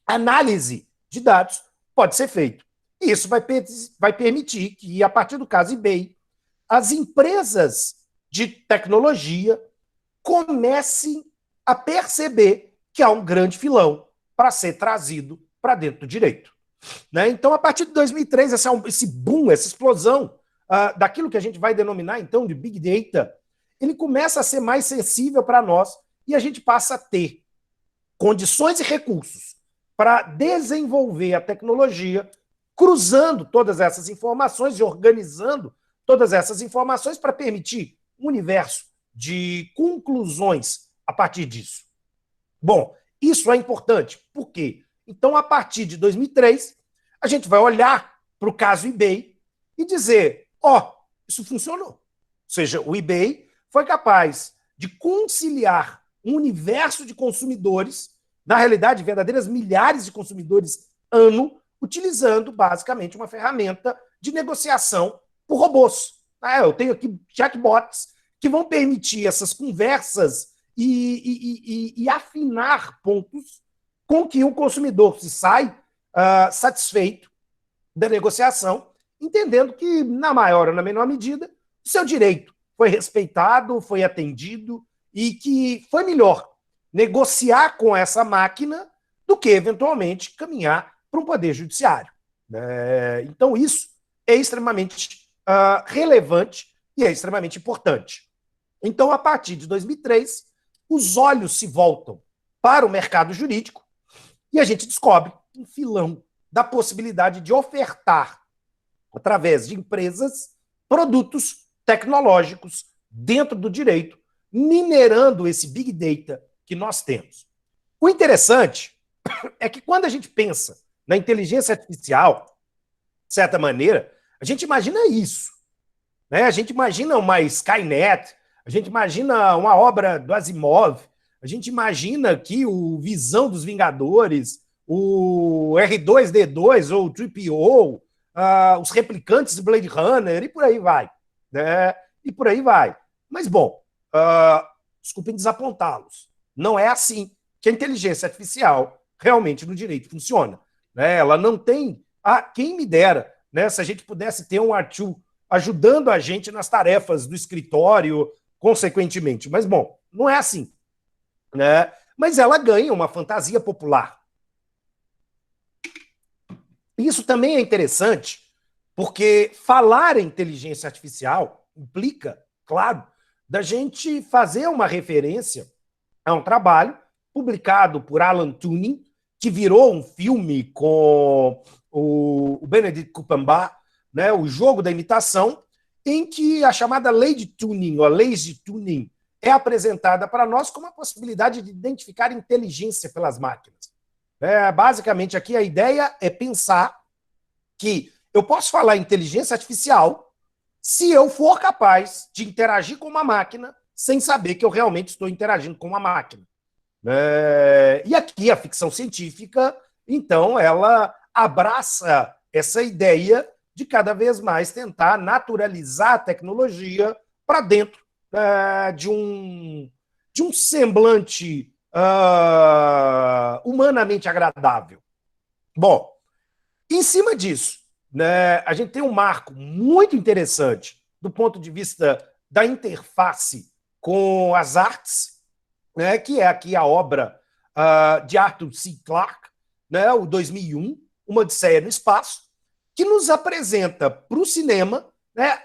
análise de dados, pode ser feito. E isso vai permitir que, a partir do caso eBay, as empresas de tecnologia comecem a perceber que há um grande filão para ser trazido para dentro do direito. Né? Então, a partir de 2003, esse boom, essa explosão daquilo que a gente vai denominar, então, de Big Data, ele começa a ser mais sensível para nós e a gente passa a ter condições e recursos para desenvolver a tecnologia, cruzando todas essas informações e organizando todas essas informações para permitir um universo de conclusões a partir disso. Bom, isso é importante. Por quê? Então, a partir de 2003, a gente vai olhar para o caso eBay e dizer, isso funcionou. Ou seja, o eBay foi capaz de conciliar um universo de consumidores, na realidade, verdadeiras milhares de consumidores ano, utilizando basicamente uma ferramenta de negociação por robôs. Eu tenho aqui chatbots que vão permitir essas conversas e afinar pontos com que o consumidor se sai satisfeito da negociação, entendendo que, na maior ou na menor medida, o seu direito foi respeitado, foi atendido e que foi melhor negociar com essa máquina do que, eventualmente, caminhar para um poder judiciário. Então, isso é extremamente relevante e é extremamente importante. Então, a partir de 2003, os olhos se voltam para o mercado jurídico e a gente descobre um filão da possibilidade de ofertar, através de empresas, produtos tecnológicos dentro do direito, minerando esse Big Data que nós temos. O interessante é que quando a gente pensa na inteligência artificial, de certa maneira, a gente imagina isso. A gente imagina uma Skynet, a gente imagina uma obra do Asimov, a gente imagina que o Visão dos Vingadores, o R2-D2 ou o 3PO, os replicantes de Blade Runner, e por aí vai. E por aí vai. Mas, bom, desculpem desapontá-los. Não é assim que a inteligência artificial realmente no direito funciona. Ela não tem... quem me dera, se a gente pudesse ter um Arthur ajudando a gente nas tarefas do escritório, consequentemente. Mas, bom, não é assim. Mas ela ganha uma fantasia popular. Isso também é interessante, porque falar em inteligência artificial implica, claro, da gente fazer uma referência a um trabalho publicado por Alan Turing, que virou um filme com o Benedict Cumberbatch, o Jogo da Imitação, em que a chamada lei de Turing, ou a leis de Turing, é apresentada para nós como a possibilidade de identificar inteligência pelas máquinas. Basicamente, aqui a ideia é pensar que eu posso falar inteligência artificial se eu for capaz de interagir com uma máquina sem saber que eu realmente estou interagindo com uma máquina. E aqui a ficção científica, então, ela abraça essa ideia de cada vez mais tentar naturalizar a tecnologia para dentro de um semblante humanamente agradável. Bom, em cima disso, a gente tem um marco muito interessante do ponto de vista da interface com as artes, que é aqui a obra de Arthur C. Clarke, o 2001, Uma Odisseia no Espaço, que nos apresenta para o cinema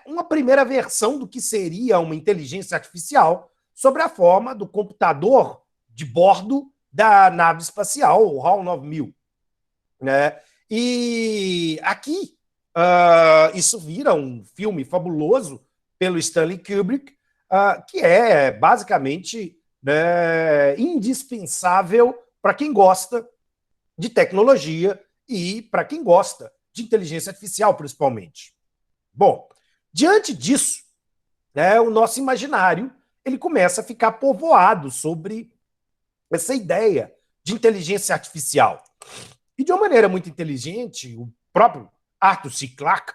uma primeira versão do que seria uma inteligência artificial sobre a forma do computador de bordo da nave espacial, o HAL 9000. E aqui isso vira um filme fabuloso pelo Stanley Kubrick, que é basicamente indispensável para quem gosta de tecnologia e para quem gosta de inteligência artificial, principalmente. Bom, diante disso, o nosso imaginário ele começa a ficar povoado sobre essa ideia de inteligência artificial. E de uma maneira muito inteligente, o próprio Arthur C. Clarke,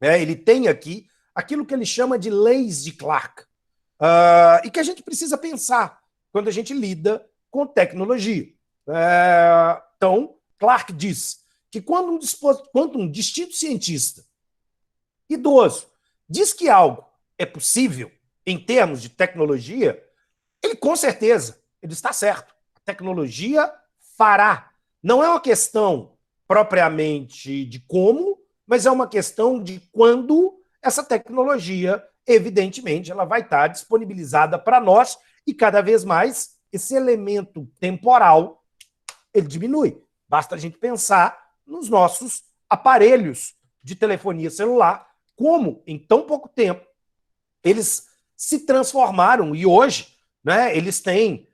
ele tem aqui aquilo que ele chama de leis de Clarke, e que a gente precisa pensar quando a gente lida com tecnologia. Então, Clarke diz que quando um distinto cientista idoso diz que algo é possível em termos de tecnologia, ele com certeza ele está certo. A tecnologia fará. Não é uma questão propriamente de como, mas é uma questão de quando essa tecnologia, evidentemente, ela vai estar disponibilizada para nós e cada vez mais esse elemento temporal ele diminui. Basta a gente pensar nos nossos aparelhos de telefonia celular, como em tão pouco tempo eles se transformaram e hoje eles têm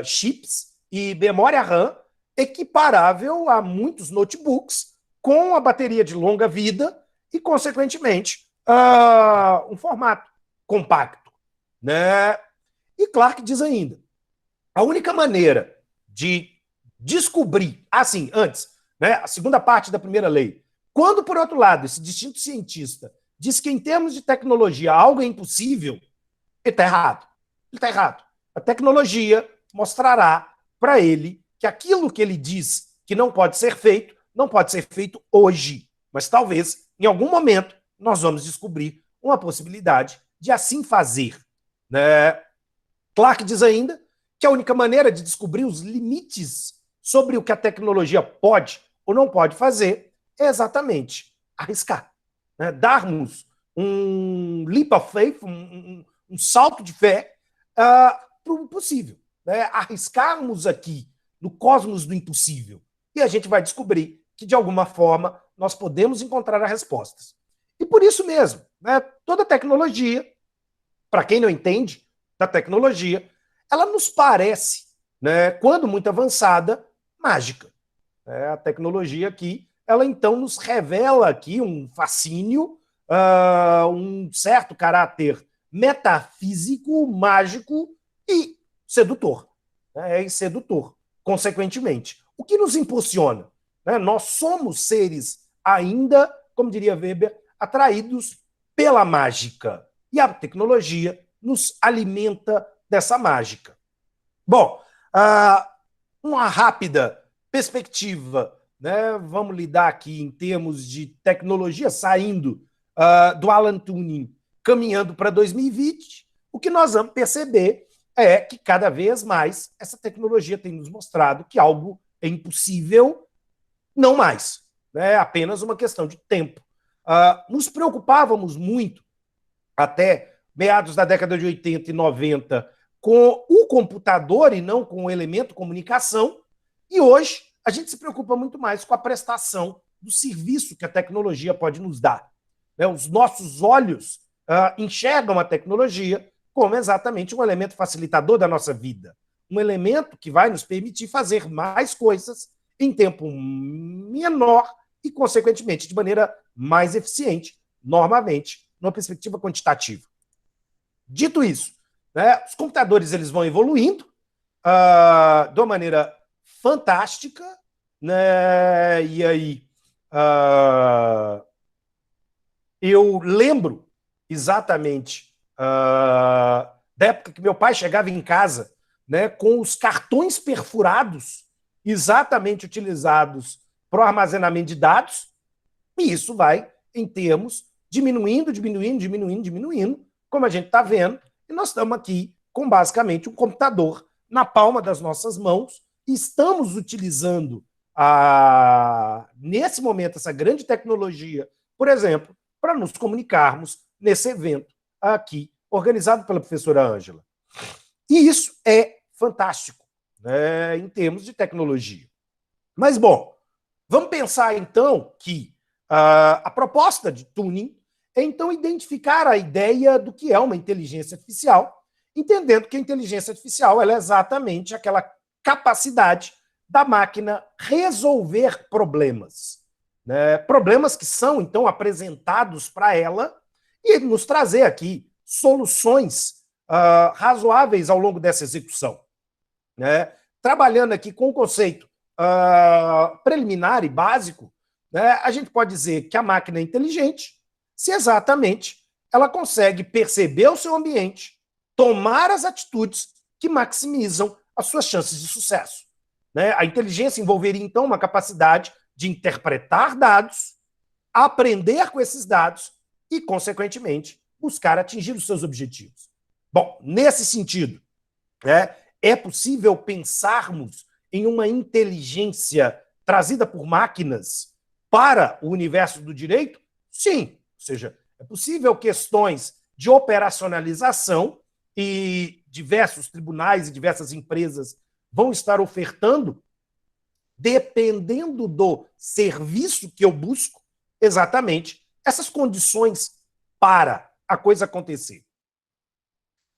chips e memória RAM equiparável a muitos notebooks com a bateria de longa vida e, consequentemente, um formato compacto. né? E Clarke diz ainda, a única maneira de descobrir, assim, antes, né, a segunda parte da primeira lei, quando, por outro lado, esse distinto cientista diz que, em termos de tecnologia, algo é impossível, ele está errado. Ele está errado. A tecnologia mostrará para ele que aquilo que ele diz que não pode ser feito hoje. Mas talvez, em algum momento, nós vamos descobrir uma possibilidade de assim fazer. Né? Clarke diz ainda que a única maneira de descobrir os limites sobre o que a tecnologia pode ou não pode fazer é exatamente arriscar. Né? Darmos um leap of faith, um salto de fé para o possível. Né? Arriscarmos aqui no cosmos do impossível. E a gente vai descobrir que, de alguma forma, nós podemos encontrar as respostas. E por isso mesmo, né, toda tecnologia, para quem não entende da tecnologia, ela nos parece, né, quando muito avançada, mágica. A tecnologia aqui, ela então nos revela aqui um fascínio, um certo caráter metafísico, mágico e sedutor. E sedutor, consequentemente. O que nos impulsiona? Nós somos seres ainda, como diria Weber, atraídos pela mágica. E a tecnologia nos alimenta dessa mágica. Bom, uma rápida perspectiva, né? Vamos lidar aqui em termos de tecnologia, saindo do Alan Turing, caminhando para 2020, o que nós vamos perceber é que cada vez mais essa tecnologia tem nos mostrado que algo é impossível, não mais. É apenas uma questão de tempo. Nos preocupávamos muito, até meados da década de 80 e 90, com o computador e não com o elemento comunicação, e hoje a gente se preocupa muito mais com a prestação do serviço que a tecnologia pode nos dar. Os nossos olhos enxergam a tecnologia como exatamente um elemento facilitador da nossa vida, um elemento que vai nos permitir fazer mais coisas em tempo menor e, consequentemente, de maneira mais eficiente, normalmente, numa perspectiva quantitativa. Dito isso, né, os computadores eles vão evoluindo de uma maneira fantástica, né, e aí eu lembro exatamente da época que meu pai chegava em casa, né, com os cartões perfurados exatamente utilizados para o armazenamento de dados, e isso vai, em termos, diminuindo, como a gente está vendo, e nós estamos aqui com basicamente um computador na palma das nossas mãos, e estamos utilizando, nesse momento, essa grande tecnologia, por exemplo, para nos comunicarmos nesse evento aqui, organizado pela professora Ângela. E isso é fantástico, né, em termos de tecnologia. Mas, bom, vamos pensar, então, que a proposta de Turing é, então, identificar a ideia do que é uma inteligência artificial, entendendo que a inteligência artificial ela é exatamente aquela capacidade da máquina resolver problemas. Né? Problemas que são, então, apresentados para ela e nos trazer aqui soluções razoáveis ao longo dessa execução. Né? Trabalhando aqui com o conceito preliminar e básico, né, a gente pode dizer que a máquina é inteligente se exatamente ela consegue perceber o seu ambiente, tomar as atitudes que maximizam as suas chances de sucesso. Né? A inteligência envolveria, então, uma capacidade de interpretar dados, aprender com esses dados e, consequentemente, buscar atingir os seus objetivos. Bom, nesse sentido, né, é possível pensarmos em uma inteligência trazida por máquinas para o universo do direito? Sim. Ou seja, é possível questões de operacionalização e diversos tribunais e diversas empresas vão estar ofertando, dependendo do serviço que eu busco, exatamente essas condições para a coisa acontecer.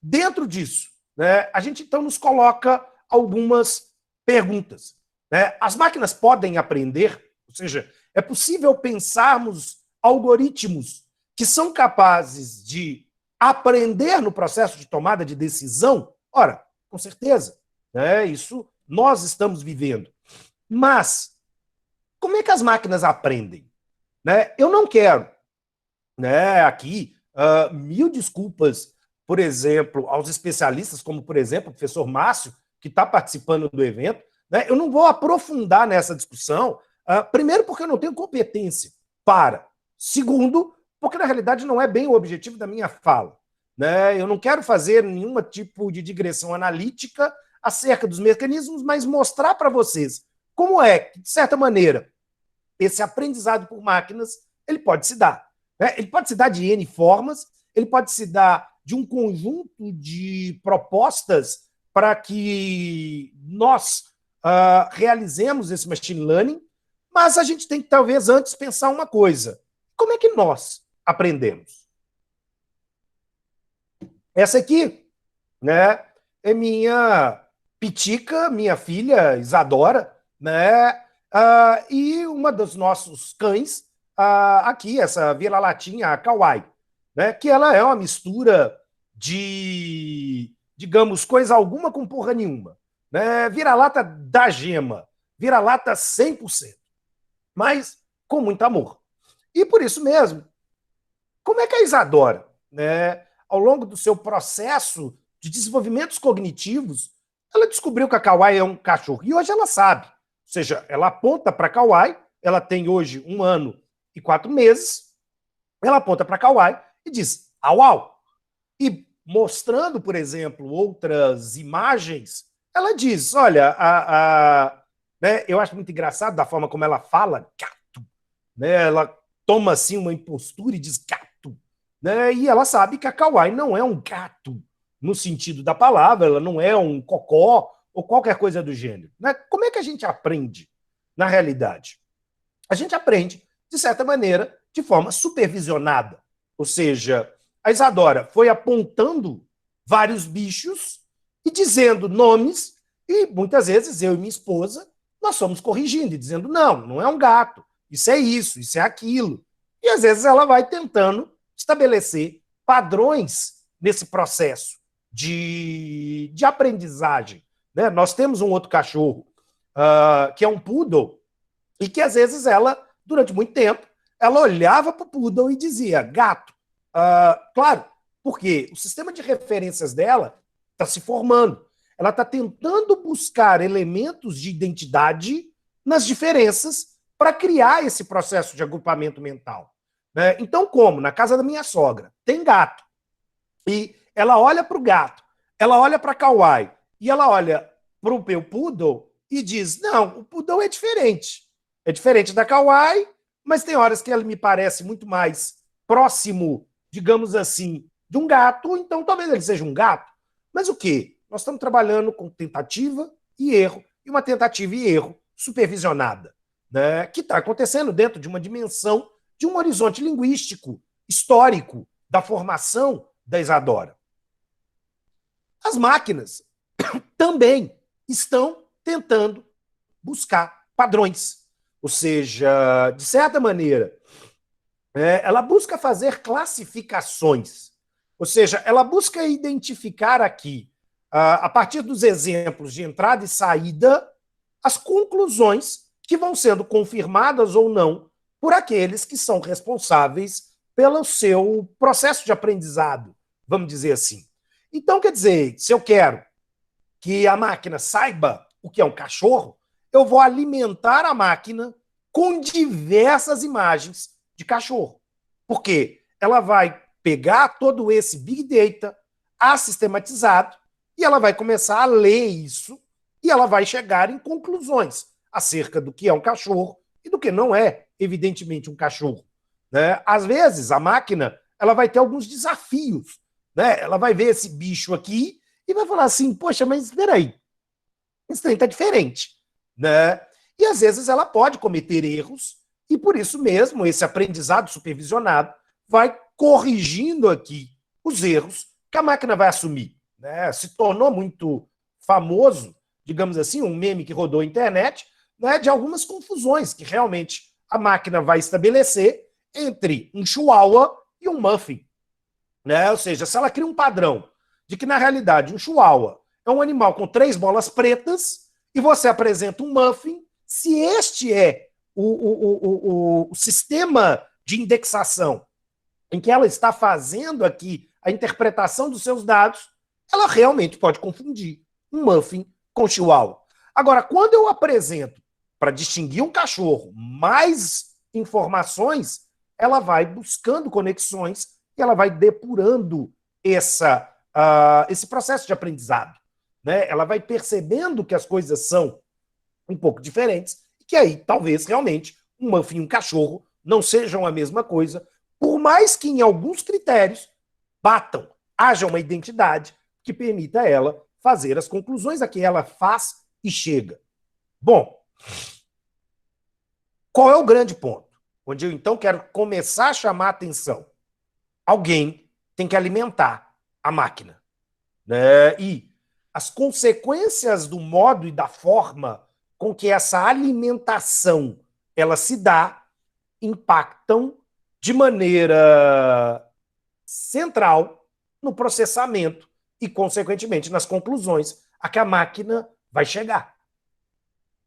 Dentro disso, né, a gente então nos coloca algumas perguntas. Né? As máquinas podem aprender, ou seja, é possível pensarmos algoritmos que são capazes de Aprender no processo de tomada de decisão? Ora, com certeza, né? Isso nós estamos vivendo. Mas, como é que as máquinas aprendem? Né? Eu não quero, né, aqui, mil desculpas, por exemplo, aos especialistas, como, por exemplo, o professor Márcio, que está participando do evento, né? Eu não vou aprofundar nessa discussão, primeiro, porque eu não tenho competência para. Segundo, porque, na realidade, não é bem o objetivo da minha fala. Né? Eu não quero fazer nenhum tipo de digressão analítica acerca dos mecanismos, mas mostrar para vocês como é que, de certa maneira, esse aprendizado por máquinas ele pode se dar. Né? Ele pode se dar de N formas, ele pode se dar de um conjunto de propostas para que nós realizemos esse machine learning, mas a gente tem que, talvez, antes pensar uma coisa. Como é que nós aprendemos? Essa aqui, né, é minha pitica, minha filha Isadora, né, e uma dos nossos cães, aqui, essa vira-latinha, a Kawai, né, que ela é uma mistura de, digamos, coisa alguma com porra nenhuma. Né, vira-lata da gema, vira-lata 100%, mas com muito amor. E por isso mesmo, como é que a Isadora, né, ao longo do seu processo de desenvolvimentos cognitivos, ela descobriu que a Kawai é um cachorro. E hoje ela sabe. Ou seja, ela aponta para a Kawai, ela tem hoje 1 ano e 4 meses, ela aponta para a Kawai e diz, au, au. E mostrando, por exemplo, outras imagens, ela diz, olha, né, eu acho muito engraçado da forma como ela fala, gato. Né, ela toma assim uma impostura e diz gato. Né, e ela sabe que a Kawai não é um gato no sentido da palavra, ela não é um cocó ou qualquer coisa do gênero. Né? Como é que a gente aprende na realidade? A gente aprende, de certa maneira, de forma supervisionada. Ou seja, a Isadora foi apontando vários bichos e dizendo nomes, e muitas vezes eu e minha esposa, nós fomos corrigindo e dizendo, não, não é um gato, isso é aquilo. E às vezes ela vai tentando estabelecer padrões nesse processo de aprendizagem. Né? Nós temos um outro cachorro, que é um poodle, e que às vezes ela, durante muito tempo, ela olhava para o poodle e dizia gato. Claro, porque o sistema de referências dela está se formando. Ela está tentando buscar elementos de identidade nas diferenças para criar esse processo de agrupamento mental. Né? Então, como? Na casa da minha sogra, tem gato. E ela olha para o gato, ela olha para a Kawai, e ela olha para o meu poodle e diz, não, o poodle é diferente. É diferente da Kawai, mas tem horas que ele me parece muito mais próximo, digamos assim, de um gato, então talvez ele seja um gato. Mas o quê? Nós estamos trabalhando com tentativa e erro, e uma tentativa e erro supervisionada, né, que está acontecendo dentro de uma dimensão de um horizonte linguístico, histórico, da formação da Isadora. As máquinas também estão tentando buscar padrões. Ou seja, de certa maneira, ela busca fazer classificações. Ou seja, ela busca identificar aqui, a partir dos exemplos de entrada e saída, as conclusões que vão sendo confirmadas ou não por aqueles que são responsáveis pelo seu processo de aprendizado, vamos dizer assim. Então, quer dizer, se eu quero que a máquina saiba o que é um cachorro, eu vou alimentar a máquina com diversas imagens de cachorro. Porque ela vai pegar todo esse Big Data assistematizado e ela vai começar a ler isso e ela vai chegar em conclusões acerca do que é um cachorro e do que não é, evidentemente, um cachorro. Né? Às vezes, a máquina ela vai ter alguns desafios. Né? Ela vai ver esse bicho aqui e vai falar assim, poxa, mas espera aí, esse trem está diferente. Né? E às vezes ela pode cometer erros e por isso mesmo esse aprendizado supervisionado vai corrigindo aqui os erros que a máquina vai assumir. Né? Se tornou muito famoso, digamos assim, um meme que rodou a internet, né, de algumas confusões que realmente a máquina vai estabelecer entre um chihuahua e um muffin. né? Ou seja, se ela cria um padrão de que, na realidade, um chihuahua é um animal com 3 bolas pretas e você apresenta um muffin, se este é o sistema de indexação em que ela está fazendo aqui a interpretação dos seus dados, ela realmente pode confundir um muffin com chihuahua. Agora, quando eu apresento para distinguir um cachorro mais informações, ela vai buscando conexões e ela vai depurando esse processo de aprendizado. Né? Ela vai percebendo que as coisas são um pouco diferentes e que aí, talvez, realmente, um muffin e um cachorro não sejam a mesma coisa, por mais que em alguns critérios batam, haja uma identidade que permita a ela fazer as conclusões a que ela faz e chega. Bom, qual é o grande ponto? Onde eu, então, quero começar a chamar a atenção. Alguém tem que alimentar a máquina. Né? E as consequências do modo e da forma com que essa alimentação ela se dá impactam de maneira central no processamento e, consequentemente, nas conclusões a que a máquina vai chegar.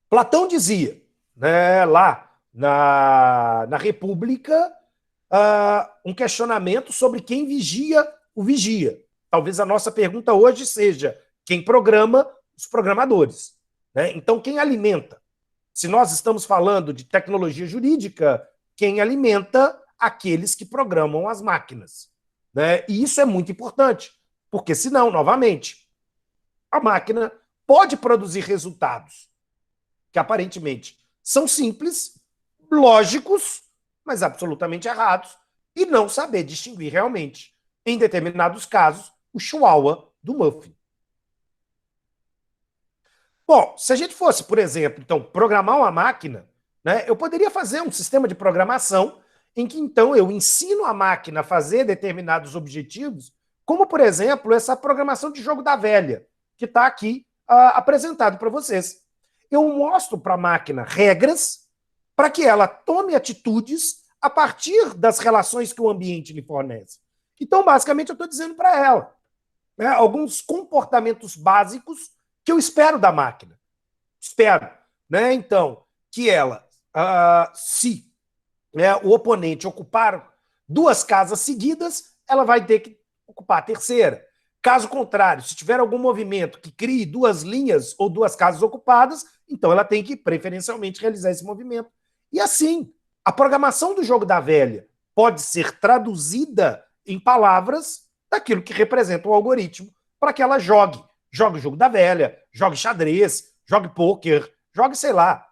Platão dizia, né, lá na República, um questionamento sobre quem vigia o vigia. Talvez a nossa pergunta hoje seja quem programa os programadores. Né? Então, quem alimenta? Se nós estamos falando de tecnologia jurídica, quem alimenta? Aqueles que programam as máquinas. Né? E isso é muito importante, porque senão, novamente, a máquina pode produzir resultados que aparentemente são simples, lógicos, mas absolutamente errados, e não saber distinguir realmente, em determinados casos, o chihuahua do muffin. Bom, se a gente fosse, por exemplo, então, programar uma máquina, né, eu poderia fazer um sistema de programação em que, então, eu ensino a máquina a fazer determinados objetivos, como, por exemplo, essa programação de jogo da velha, que está aqui apresentado para vocês. Eu mostro para a máquina regras para que ela tome atitudes a partir das relações que o ambiente lhe fornece. Então, basicamente, eu estou dizendo para ela, né, alguns comportamentos básicos que eu espero da máquina. Espero, né, então, que ela, se o oponente ocupar 2 casas seguidas, ela vai ter que ocupar a terceira. Caso contrário, se tiver algum movimento que crie 2 linhas ou 2 casas ocupadas, então ela tem que preferencialmente realizar esse movimento. E assim, a programação do jogo da velha pode ser traduzida em palavras daquilo que representa o algoritmo para que ela jogue. Jogue o jogo da velha, jogue xadrez, jogue pôquer, jogue, sei lá,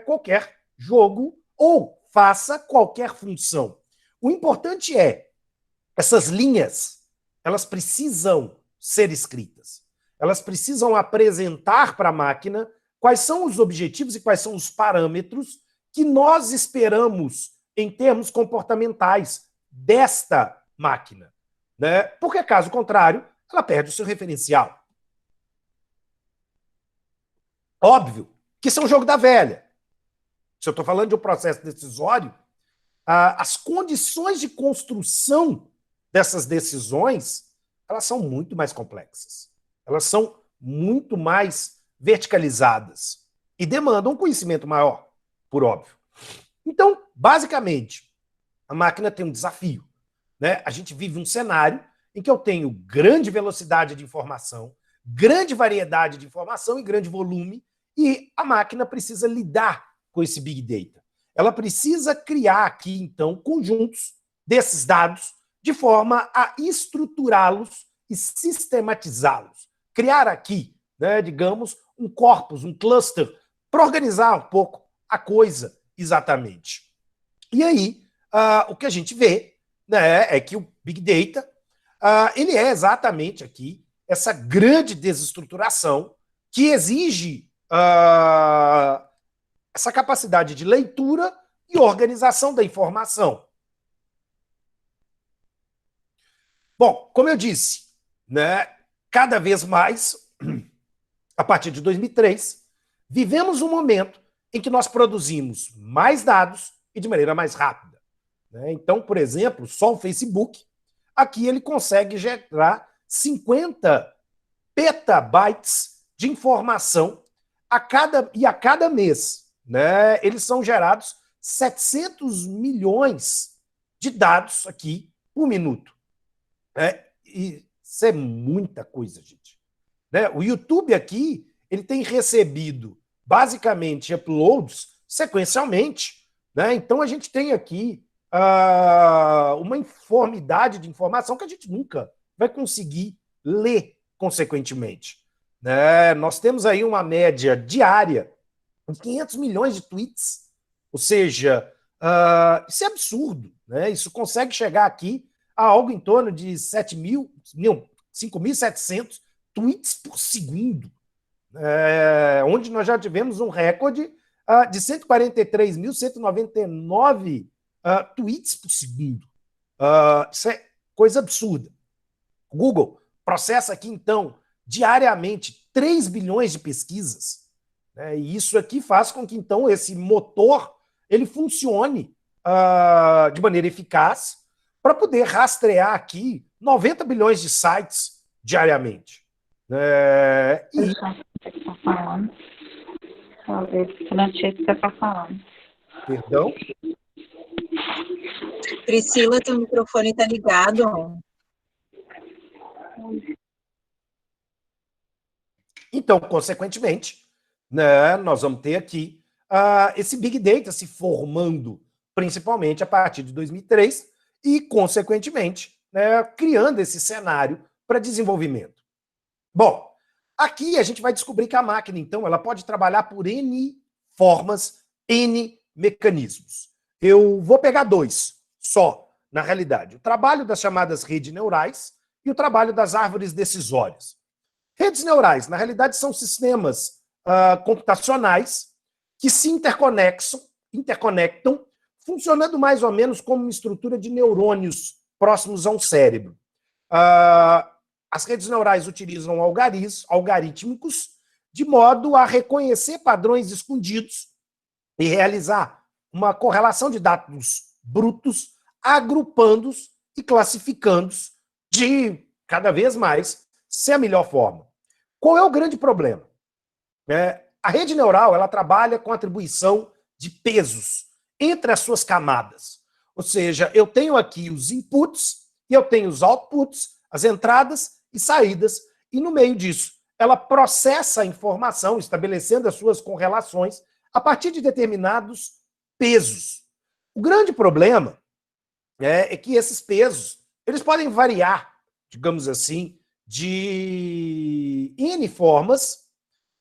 qualquer jogo ou faça qualquer função. O importante é, essas linhas, elas precisam ser escritas. Elas precisam apresentar para a máquina quais são os objetivos e quais são os parâmetros que nós esperamos em termos comportamentais desta máquina. Né? Porque, caso contrário, ela perde o seu referencial. Óbvio que isso é um jogo da velha. Se eu estou falando de um processo decisório, as condições de construção dessas decisões, elas são muito mais complexas. Elas são muito mais verticalizadas e demandam um conhecimento maior, por óbvio. Então, basicamente, a máquina tem um desafio. Né? A gente vive um cenário em que eu tenho grande velocidade de informação, grande variedade de informação e grande volume, e a máquina precisa lidar com esse Big Data. Ela precisa criar aqui, então, conjuntos desses dados de forma a estruturá-los e sistematizá-los. Criar aqui, né, digamos, um corpus, um cluster, para organizar um pouco a coisa exatamente. E aí, o que a gente vê, né, é que o Big Data ele é exatamente aqui essa grande desestruturação que exige essa capacidade de leitura e organização da informação. Bom, como eu disse, né, cada vez mais, a partir de 2003, vivemos um momento em que nós produzimos mais dados e de maneira mais rápida. Né? Então, por exemplo, só o Facebook aqui ele consegue gerar 50 petabytes de informação a cada mês, né? Eles são gerados 700 milhões de dados aqui por minuto. E isso é muita coisa, gente. Né? O YouTube aqui, ele tem recebido, basicamente, uploads sequencialmente. Né? Então, a gente tem aqui uma informidade de informação que a gente nunca vai conseguir ler consequentemente. Né? Nós temos aí uma média diária de 500 milhões de tweets, ou seja, isso é absurdo. Né? Isso consegue chegar aqui a algo em torno de 5.700 tweets por segundo, onde nós já tivemos um recorde de 143.199 tweets por segundo. Isso é coisa absurda. O Google processa aqui, então, diariamente 3 bilhões de pesquisas. Né? E isso aqui faz com que, então, esse motor ele funcione de maneira eficaz para poder rastrear aqui 90 bilhões de sites diariamente. Deixa eu ver o que você está falando. Deixa eu ver que notícia você está falando. Perdão? Priscila, teu microfone está ligado. Então, consequentemente, né, nós vamos ter aqui esse Big Data se formando principalmente a partir de 2003 e, consequentemente, né, criando esse cenário para desenvolvimento. Bom, aqui a gente vai descobrir que a máquina, então, ela pode trabalhar por N formas, N mecanismos. Eu vou pegar 2 só, na realidade. O trabalho das chamadas redes neurais e o trabalho das árvores decisórias. Redes neurais, na realidade, são sistemas computacionais que se interconectam, funcionando mais ou menos como uma estrutura de neurônios próximos a um cérebro. As redes neurais utilizam algorítmicos de modo a reconhecer padrões escondidos e realizar uma correlação de dados brutos, agrupando-os e classificando-os de cada vez mais ser a melhor forma. Qual é o grande problema? A rede neural ela trabalha com atribuição de pesos entre as suas camadas. Ou seja, eu tenho aqui os inputs e eu tenho os outputs, as entradas e saídas, e no meio disso ela processa a informação, estabelecendo as suas correlações a partir de determinados pesos. O grande problema é que esses pesos eles podem variar, digamos assim, de N formas,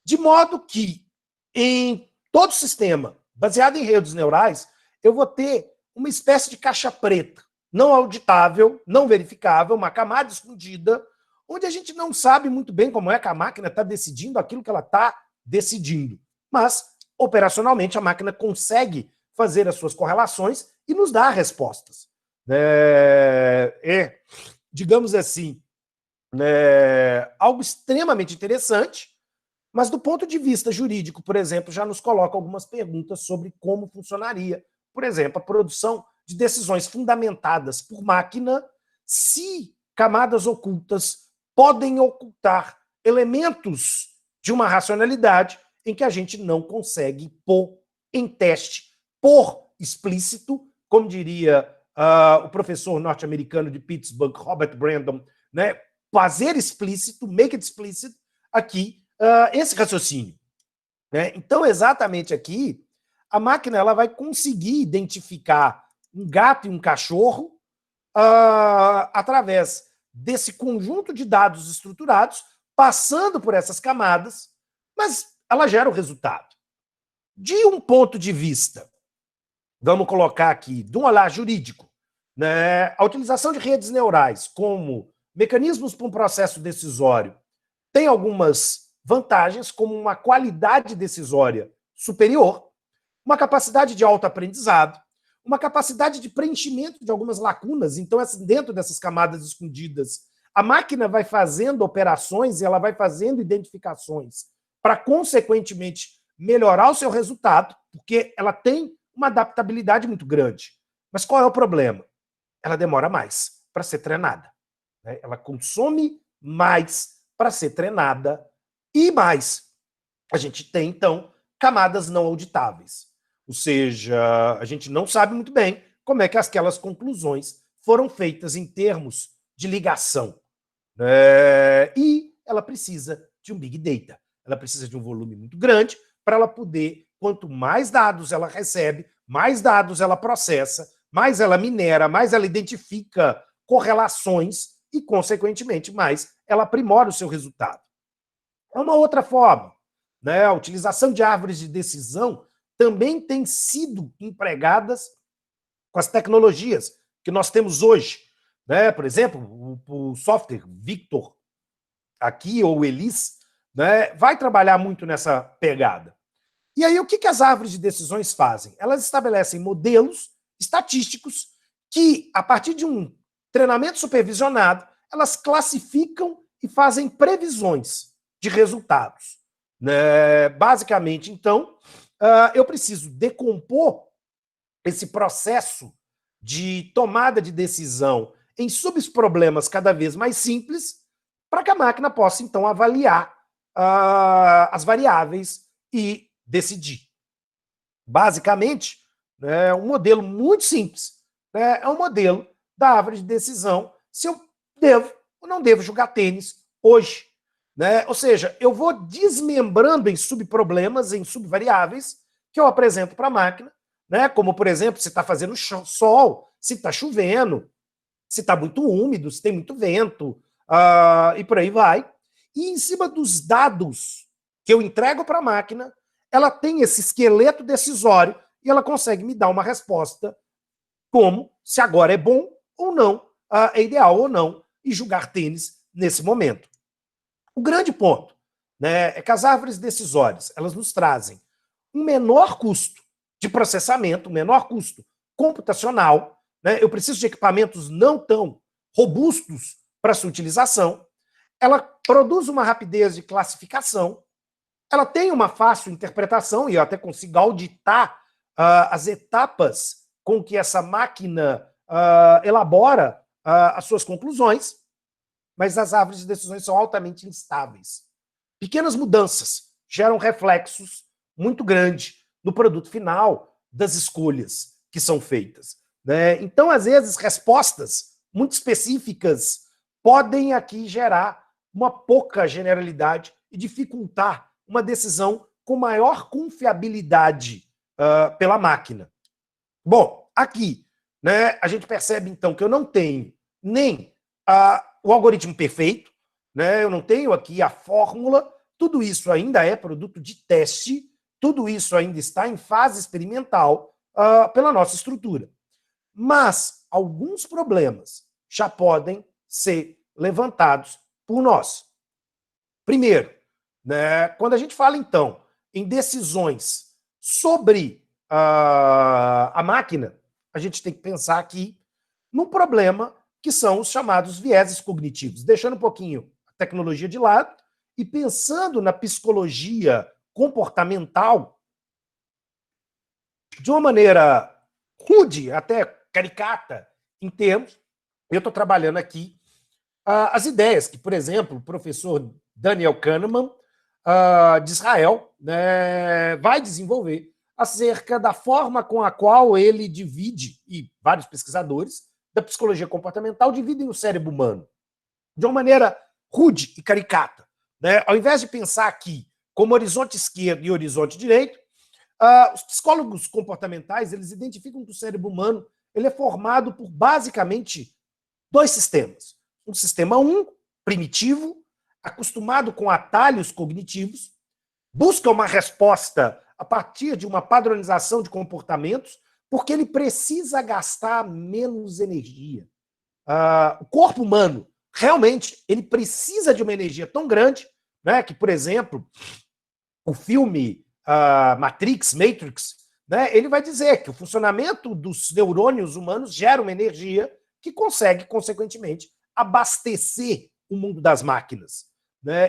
de modo que em todo sistema baseado em redes neurais, eu vou ter uma espécie de caixa preta, não auditável, não verificável, uma camada escondida, onde a gente não sabe muito bem como é que a máquina está decidindo aquilo que ela está decidindo. Mas, operacionalmente, a máquina consegue fazer as suas correlações e nos dar respostas. Digamos assim, algo extremamente interessante, mas do ponto de vista jurídico, por exemplo, já nos coloca algumas perguntas sobre como funcionaria, por exemplo, a produção de decisões fundamentadas por máquina, se camadas ocultas podem ocultar elementos de uma racionalidade em que a gente não consegue pôr em teste por explícito, como diria o professor norte-americano de Pittsburgh, Robert Brandon, né, fazer explícito, make it explicit, aqui, esse raciocínio. Né? Então, exatamente aqui, a máquina ela vai conseguir identificar um gato e um cachorro através desse conjunto de dados estruturados, passando por essas camadas, mas ela gera o resultado. De um ponto de vista, vamos colocar aqui, de um olhar jurídico, né, a utilização de redes neurais como mecanismos para um processo decisório tem algumas vantagens, como uma qualidade decisória superior, uma capacidade de autoaprendizado, uma capacidade de preenchimento de algumas lacunas. Então, dentro dessas camadas escondidas, a máquina vai fazendo operações e ela vai fazendo identificações para, consequentemente, melhorar o seu resultado, porque ela tem uma adaptabilidade muito grande. Mas qual é o problema? Ela demora mais. para ser treinada, né? Ela consome mais para ser treinada e mais. A gente tem, então, camadas não auditáveis. Ou seja, a gente não sabe muito bem como é que aquelas conclusões foram feitas em termos de ligação. E ela precisa de um Big Data. Ela precisa de um volume muito grande para ela poder, quanto mais dados ela recebe, mais dados ela processa, mais ela minera, mais ela identifica correlações e, consequentemente, mais ela aprimora o seu resultado. É uma outra forma, né? A utilização de árvores de decisão também tem sido empregadas com as tecnologias que nós temos hoje, né? Por exemplo, o software Victor aqui, ou Elis, né, vai trabalhar muito nessa pegada. E aí, o que as árvores de decisões fazem? Elas estabelecem modelos estatísticos que, a partir de um treinamento supervisionado, elas classificam e fazem previsões de resultados. Basicamente, então, eu preciso decompor esse processo de tomada de decisão em subproblemas cada vez mais simples, para que a máquina possa, então, avaliar as variáveis e decidir. Basicamente, é um modelo muito simples. É um modelo da árvore de decisão se eu devo ou não devo jogar tênis hoje. Ou seja, eu vou desmembrando em subproblemas, em subvariáveis, que eu apresento para a máquina, como, por exemplo, se está fazendo sol, se está chovendo, se está muito úmido, se tem muito vento, e por aí vai. E em cima dos dados que eu entrego para a máquina, ela tem esse esqueleto decisório e ela consegue me dar uma resposta como se agora é bom ou não, é ideal ou não, e jogar tênis nesse momento. O grande ponto, é que as árvores decisórias, elas nos trazem um menor custo de processamento, um menor custo computacional. Eu preciso de equipamentos não tão robustos para sua utilização. Ela produz uma rapidez de classificação, ela tem uma fácil interpretação, e eu até consigo auditar as etapas com que essa máquina elabora as suas conclusões, mas as árvores de decisões são altamente instáveis. Pequenas mudanças geram reflexos muito grandes no produto final das escolhas que são feitas. Então, às vezes, respostas muito específicas podem aqui gerar uma pouca generalidade e dificultar uma decisão com maior confiabilidade pela máquina. Bom, aqui, a gente percebe, então, que eu não tenho nem o algoritmo perfeito, eu não tenho aqui a fórmula, tudo isso ainda é produto de teste, tudo isso ainda está em fase experimental pela nossa estrutura. Mas alguns problemas já podem ser levantados por nós. Primeiro, quando a gente fala, então, em decisões sobre a máquina, a gente tem que pensar aqui num problema que são os chamados vieses cognitivos, deixando um pouquinho a tecnologia de lado e pensando na psicologia comportamental de uma maneira rude, até caricata, em termos. Eu estou trabalhando aqui as ideias que, por exemplo, o professor Daniel Kahneman, de Israel, vai desenvolver acerca da forma com a qual ele divide, e vários pesquisadores da psicologia comportamental dividem o cérebro humano de uma maneira rude e caricata. Ao invés de pensar aqui como horizonte esquerdo e horizonte direito, os psicólogos comportamentais eles identificam que o cérebro humano ele é formado por basicamente dois sistemas. Um sistema 1, primitivo, acostumado com atalhos cognitivos, busca uma resposta a partir de uma padronização de comportamentos, porque ele precisa gastar menos energia. O corpo humano, realmente, ele precisa de uma energia tão grande, que, por exemplo, o filme Matrix, ele vai dizer que o funcionamento dos neurônios humanos gera uma energia que consegue, consequentemente, abastecer o mundo das máquinas.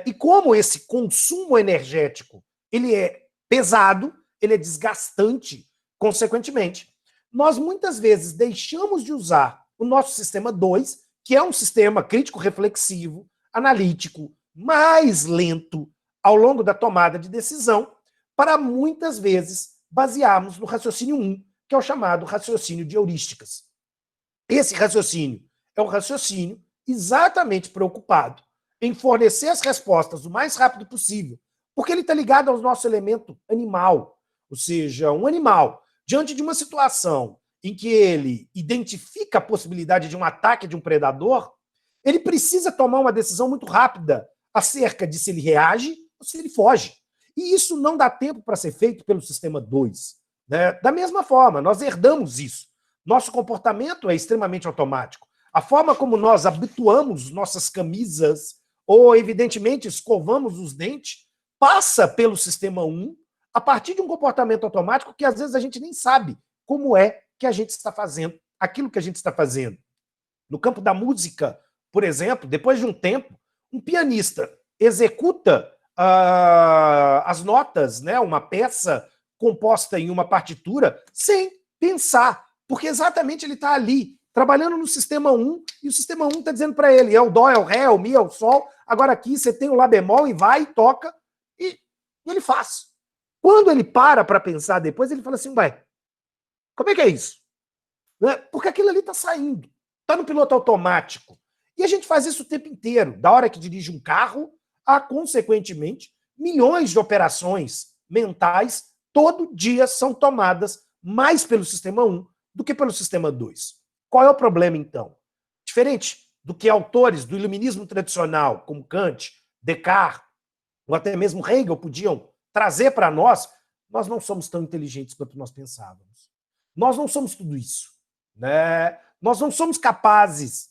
E como esse consumo energético ele é pesado, ele é desgastante, consequentemente, nós muitas vezes deixamos de usar o nosso sistema 2, que é um sistema crítico-reflexivo, analítico, mais lento ao longo da tomada de decisão, para muitas vezes basearmos no raciocínio 1, que é o chamado raciocínio de heurísticas. Esse raciocínio é um raciocínio exatamente preocupado em fornecer as respostas o mais rápido possível, porque ele está ligado ao nosso elemento animal. Ou seja, um animal, diante de uma situação em que ele identifica a possibilidade de um ataque de um predador, ele precisa tomar uma decisão muito rápida acerca de se ele reage ou se ele foge. E isso não dá tempo para ser feito pelo sistema 2. Né? Da mesma forma, nós herdamos isso. Nosso comportamento é extremamente automático. A forma como nós habituamos nossas camisas ou, evidentemente, escovamos os dentes, passa pelo sistema 1 a partir de um comportamento automático que, às vezes, a gente nem sabe como é que a gente está fazendo aquilo que a gente está fazendo. No campo da música, por exemplo, depois de um tempo, um pianista executa as notas, né, uma peça composta em uma partitura, sem pensar, porque exatamente ele está ali, trabalhando no sistema 1, e o sistema 1 está dizendo para ele, é o dó, é o ré, é o mi, é o sol, agora aqui você tem o lá bemol e vai, e toca, e ele faz. Quando ele para pensar depois, ele fala assim, ué, como é que é isso? Porque aquilo ali está saindo, está no piloto automático. E a gente faz isso o tempo inteiro, da hora que dirige um carro, a, consequentemente, milhões de operações mentais todo dia são tomadas mais pelo sistema 1 do que pelo sistema 2. Qual é o problema, então? Diferente do que autores do iluminismo tradicional, como Kant, Descartes, ou até mesmo Hegel, podiam trazer para nós não somos tão inteligentes quanto nós pensávamos. Nós não somos tudo isso. Né? Nós não somos capazes,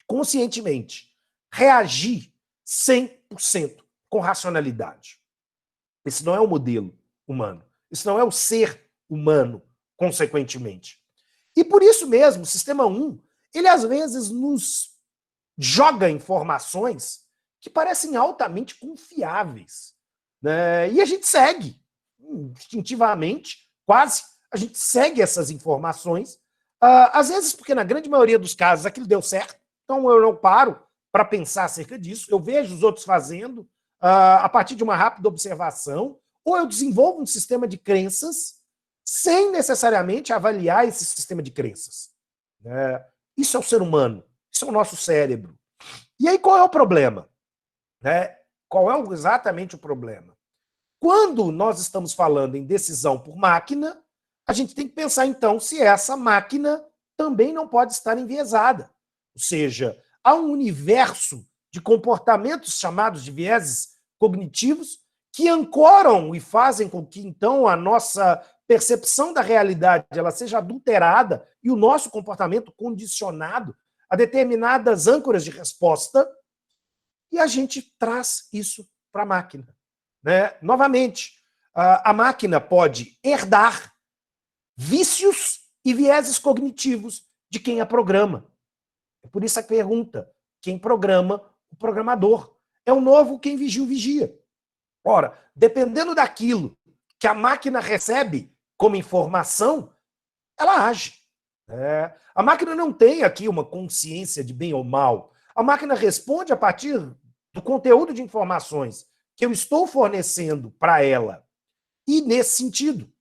conscientemente, reagir 100% com racionalidade. Esse não é o modelo humano. Isso não é o ser humano, consequentemente. E por isso mesmo, o sistema 1, ele às vezes nos joga informações que parecem altamente confiáveis. Né? E a gente segue, instintivamente, quase, a gente segue essas informações, às vezes porque na grande maioria dos casos aquilo deu certo, então eu não paro para pensar acerca disso, eu vejo os outros fazendo a partir de uma rápida observação, ou eu desenvolvo um sistema de crenças sem necessariamente avaliar esse sistema de crenças. Isso é o ser humano, isso é o nosso cérebro. E aí qual é o problema? Qual é exatamente o problema? Quando nós estamos falando em decisão por máquina, a gente tem que pensar, então, se essa máquina também não pode estar enviesada. Ou seja, há um universo de comportamentos chamados de vieses cognitivos que ancoram e fazem com que, então, a nossa percepção da realidade ela seja adulterada e o nosso comportamento condicionado a determinadas âncoras de resposta, e a gente traz isso para a máquina. Novamente, a máquina pode herdar vícios e vieses cognitivos de quem a programa. É por isso a pergunta, quem programa o programador? É o novo quem vigia o vigia. Ora, dependendo daquilo que a máquina recebe como informação, ela age. A máquina não tem aqui uma consciência de bem ou mal. A máquina responde a partir do conteúdo de informações que eu estou fornecendo para ela. E, nesse sentido,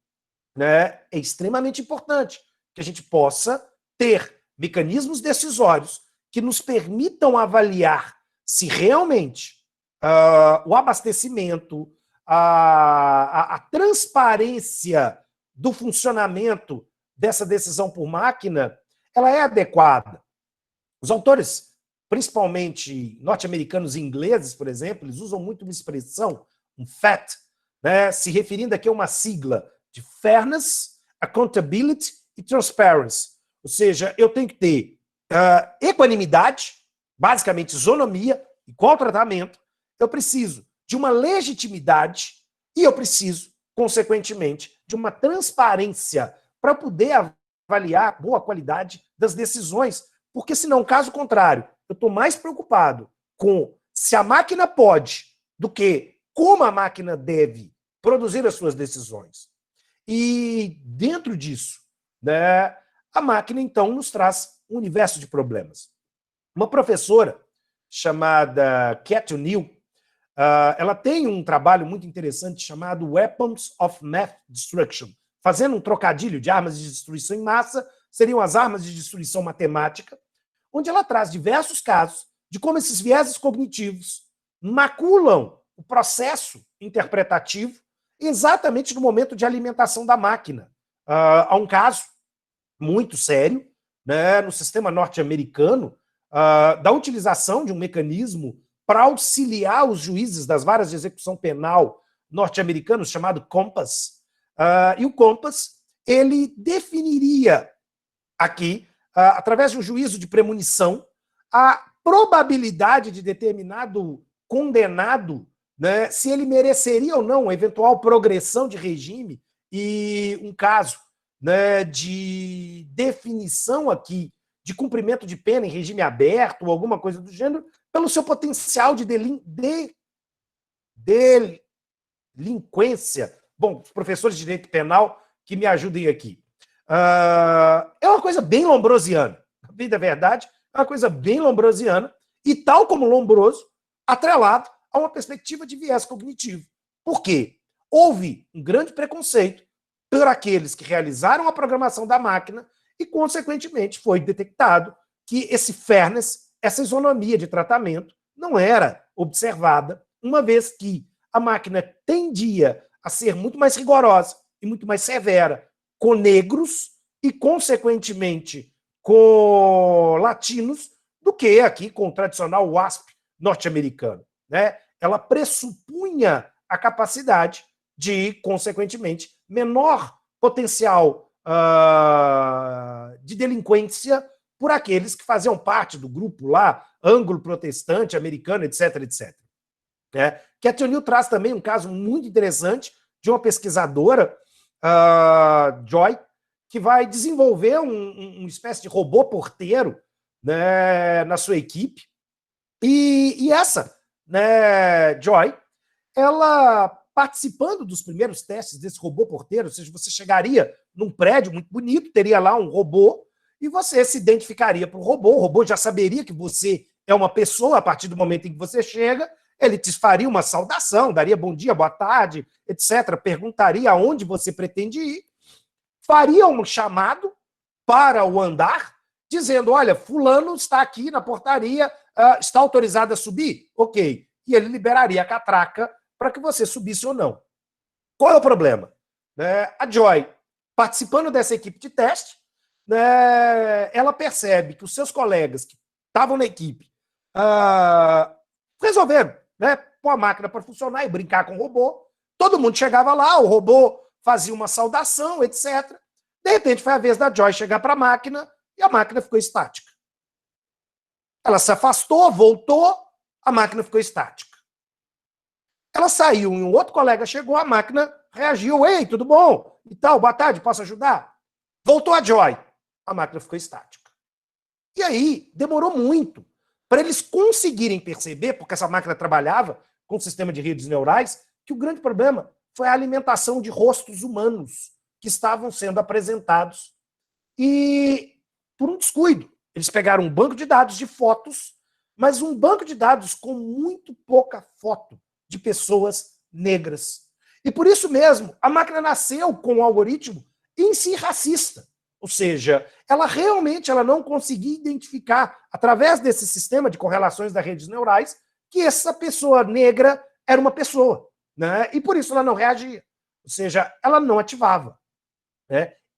é extremamente importante que a gente possa ter mecanismos decisórios que nos permitam avaliar se realmente o abastecimento, a transparência do funcionamento dessa decisão por máquina, ela é adequada. Os autores, principalmente norte-americanos e ingleses, por exemplo, eles usam muito uma expressão, um FAT, se referindo aqui a uma sigla de Fairness, Accountability e Transparency. Ou seja, eu tenho que ter equanimidade, basicamente isonomia, igual tratamento, eu preciso de uma legitimidade e eu preciso, consequentemente, de uma transparência para poder avaliar a boa qualidade das decisões, porque senão, caso contrário, eu estou mais preocupado com se a máquina pode do que como a máquina deve produzir as suas decisões. E dentro disso, a máquina, então, nos traz um universo de problemas. Uma professora chamada Cat O'Neill, ela tem um trabalho muito interessante chamado Weapons of Mass Destruction, fazendo um trocadilho de armas de destruição em massa, seriam as armas de destruição matemática, onde ela traz diversos casos de como esses vieses cognitivos maculam o processo interpretativo exatamente no momento de alimentação da máquina. Há um caso muito sério, né, no sistema norte-americano, da utilização de um mecanismo para auxiliar os juízes das varas de execução penal norte-americanos, chamado Compass. E o Compass, ele definiria aqui, através de um juízo de premonição, a probabilidade de determinado condenado, né, se ele mereceria ou não eventual progressão de regime, e um caso, né, de definição aqui de cumprimento de pena em regime aberto ou alguma coisa do gênero, pelo seu potencial de delinquência. Bom, os professores de direito penal que me ajudem aqui. É uma coisa bem lombrosiana. A vida é verdade, é uma coisa bem lombrosiana, e tal como Lombroso, atrelado a uma perspectiva de viés cognitivo. Por quê? Houve um grande preconceito por aqueles que realizaram a programação da máquina e, consequentemente, foi detectado que esse fairness, essa isonomia de tratamento, não era observada, uma vez que a máquina tendia a ser muito mais rigorosa e muito mais severa com negros e, consequentemente, com latinos, do que aqui com o tradicional WASP norte-americano, né? Ela pressupunha a capacidade de, consequentemente, menor potencial de delinquência por aqueles que faziam parte do grupo lá, anglo-protestante, americano, etc., etc. Cat O'Neill traz também um caso muito interessante de uma pesquisadora, Joy, que vai desenvolver uma espécie de robô porteiro, né, na sua equipe. E essa, né, Joy, ela participando dos primeiros testes desse robô porteiro, ou seja, você chegaria num prédio muito bonito, teria lá um robô, e você se identificaria para o robô já saberia que você é uma pessoa a partir do momento em que você chega, ele te faria uma saudação, daria bom dia, boa tarde, etc., perguntaria aonde você pretende ir, faria um chamado para o andar, dizendo, olha, fulano está aqui na portaria, está autorizado a subir? Ok. E ele liberaria a catraca para que você subisse ou não. Qual é o problema? A Joy, participando dessa equipe de teste, ela percebe que os seus colegas que estavam na equipe resolveram pôr a máquina para funcionar e brincar com o robô. Todo mundo chegava lá, o robô fazia uma saudação, etc. De repente, foi a vez da Joy chegar para a máquina e a máquina ficou estática. Ela se afastou, voltou, a máquina ficou estática. Ela saiu e um outro colega chegou, a máquina reagiu. Ei, tudo bom? E tal, boa tarde, posso ajudar? Voltou a Joy, a máquina ficou estática. E aí, demorou muito para eles conseguirem perceber, porque essa máquina trabalhava com o sistema de redes neurais, que o grande problema foi a alimentação de rostos humanos que estavam sendo apresentados. E, por um descuido, eles pegaram um banco de dados de fotos, mas um banco de dados com muito pouca foto de pessoas negras. E por isso mesmo, a máquina nasceu com um algoritmo em si racista. Ou seja, ela realmente não conseguia identificar, através desse sistema de correlações das redes neurais, que essa pessoa negra era uma pessoa. E por isso ela não reagia. Ou seja, ela não ativava.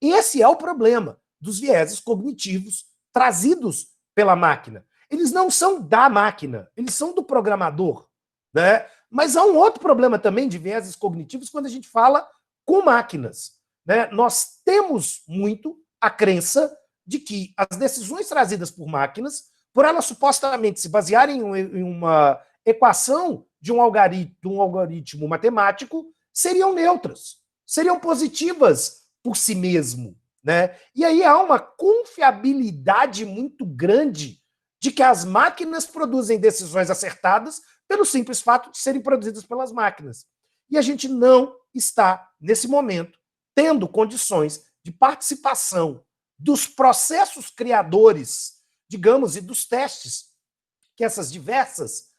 Esse é o problema dos vieses cognitivos trazidos pela máquina. Eles não são da máquina, eles são do programador. Mas há um outro problema também de vieses cognitivos quando a gente fala com máquinas. Nós temos muito a crença de que as decisões trazidas por máquinas, por elas supostamente se basearem em uma equação de um algoritmo matemático, seriam neutras, seriam positivas por si mesmo. E aí há uma confiabilidade muito grande de que as máquinas produzem decisões acertadas pelo simples fato de serem produzidas pelas máquinas. E a gente não está, nesse momento, tendo condições de participação dos processos criadores, digamos, e dos testes que esses diversos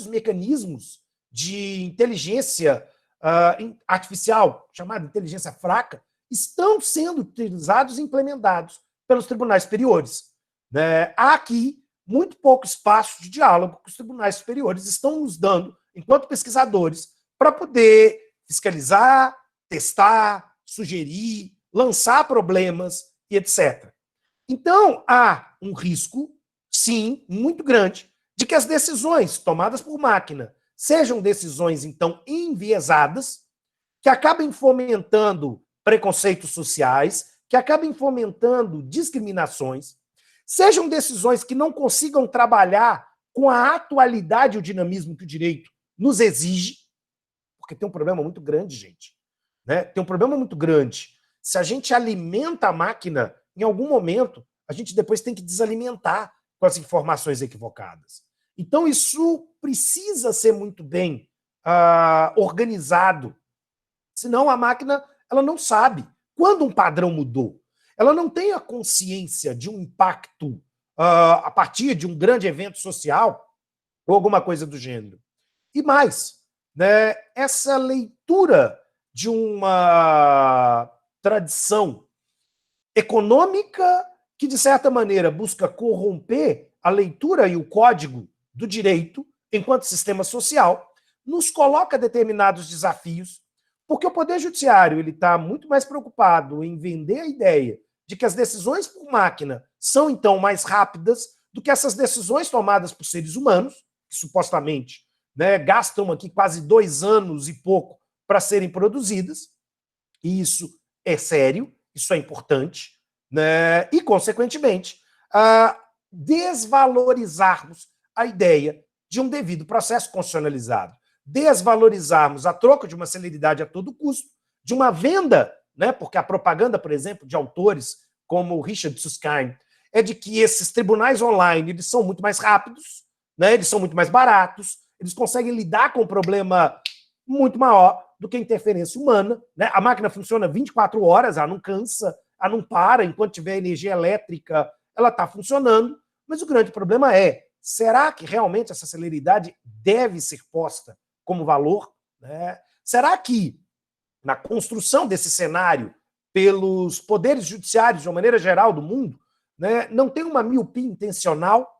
mecanismos de inteligência artificial, chamada inteligência fraca, estão sendo utilizados e implementados pelos tribunais superiores. Né? Há aqui muito pouco espaço de diálogo que os tribunais superiores estão nos dando, enquanto pesquisadores, para poder fiscalizar, testar, sugerir, lançar problemas e etc. Então, há um risco, sim, muito grande, de que as decisões tomadas por máquina sejam decisões, então, enviesadas, que acabem fomentando preconceitos sociais, que acabem fomentando discriminações, sejam decisões que não consigam trabalhar com a atualidade e o dinamismo que o direito nos exige, porque tem um problema muito grande, gente. Né? Tem um problema muito grande. Se a gente alimenta a máquina, em algum momento, a gente depois tem que desalimentar com as informações equivocadas. Então, isso precisa ser muito bem organizado. Senão, a máquina ela não sabe quando um padrão mudou. Ela não tem a consciência de um impacto a partir de um grande evento social ou alguma coisa do gênero. E mais, né, essa leitura de uma tradição econômica que, de certa maneira, busca corromper a leitura e o código do direito enquanto sistema social, nos coloca determinados desafios, porque o Poder Judiciário está muito mais preocupado em vender a ideia de que as decisões por máquina são, então, mais rápidas do que essas decisões tomadas por seres humanos, que supostamente, né, gastam aqui quase 2 anos e pouco para serem produzidas, e isso é sério, isso é importante, né, e, consequentemente, desvalorizarmos a ideia de um devido processo constitucionalizado, desvalorizarmos a troca de uma celeridade a todo custo, de uma venda, né, porque a propaganda, por exemplo, de autores como Richard Susskind é de que esses tribunais online eles são muito mais rápidos, né, eles são muito mais baratos, eles conseguem lidar com um problema muito maior do que a interferência humana. Né? A máquina funciona 24 horas, ela não cansa, ela não para, enquanto tiver energia elétrica, ela está funcionando, mas o grande problema é, será que realmente essa celeridade deve ser posta como valor? Né? Será que, na construção desse cenário, pelos poderes judiciários, de uma maneira geral, do mundo, né, não tem uma miopia intencional,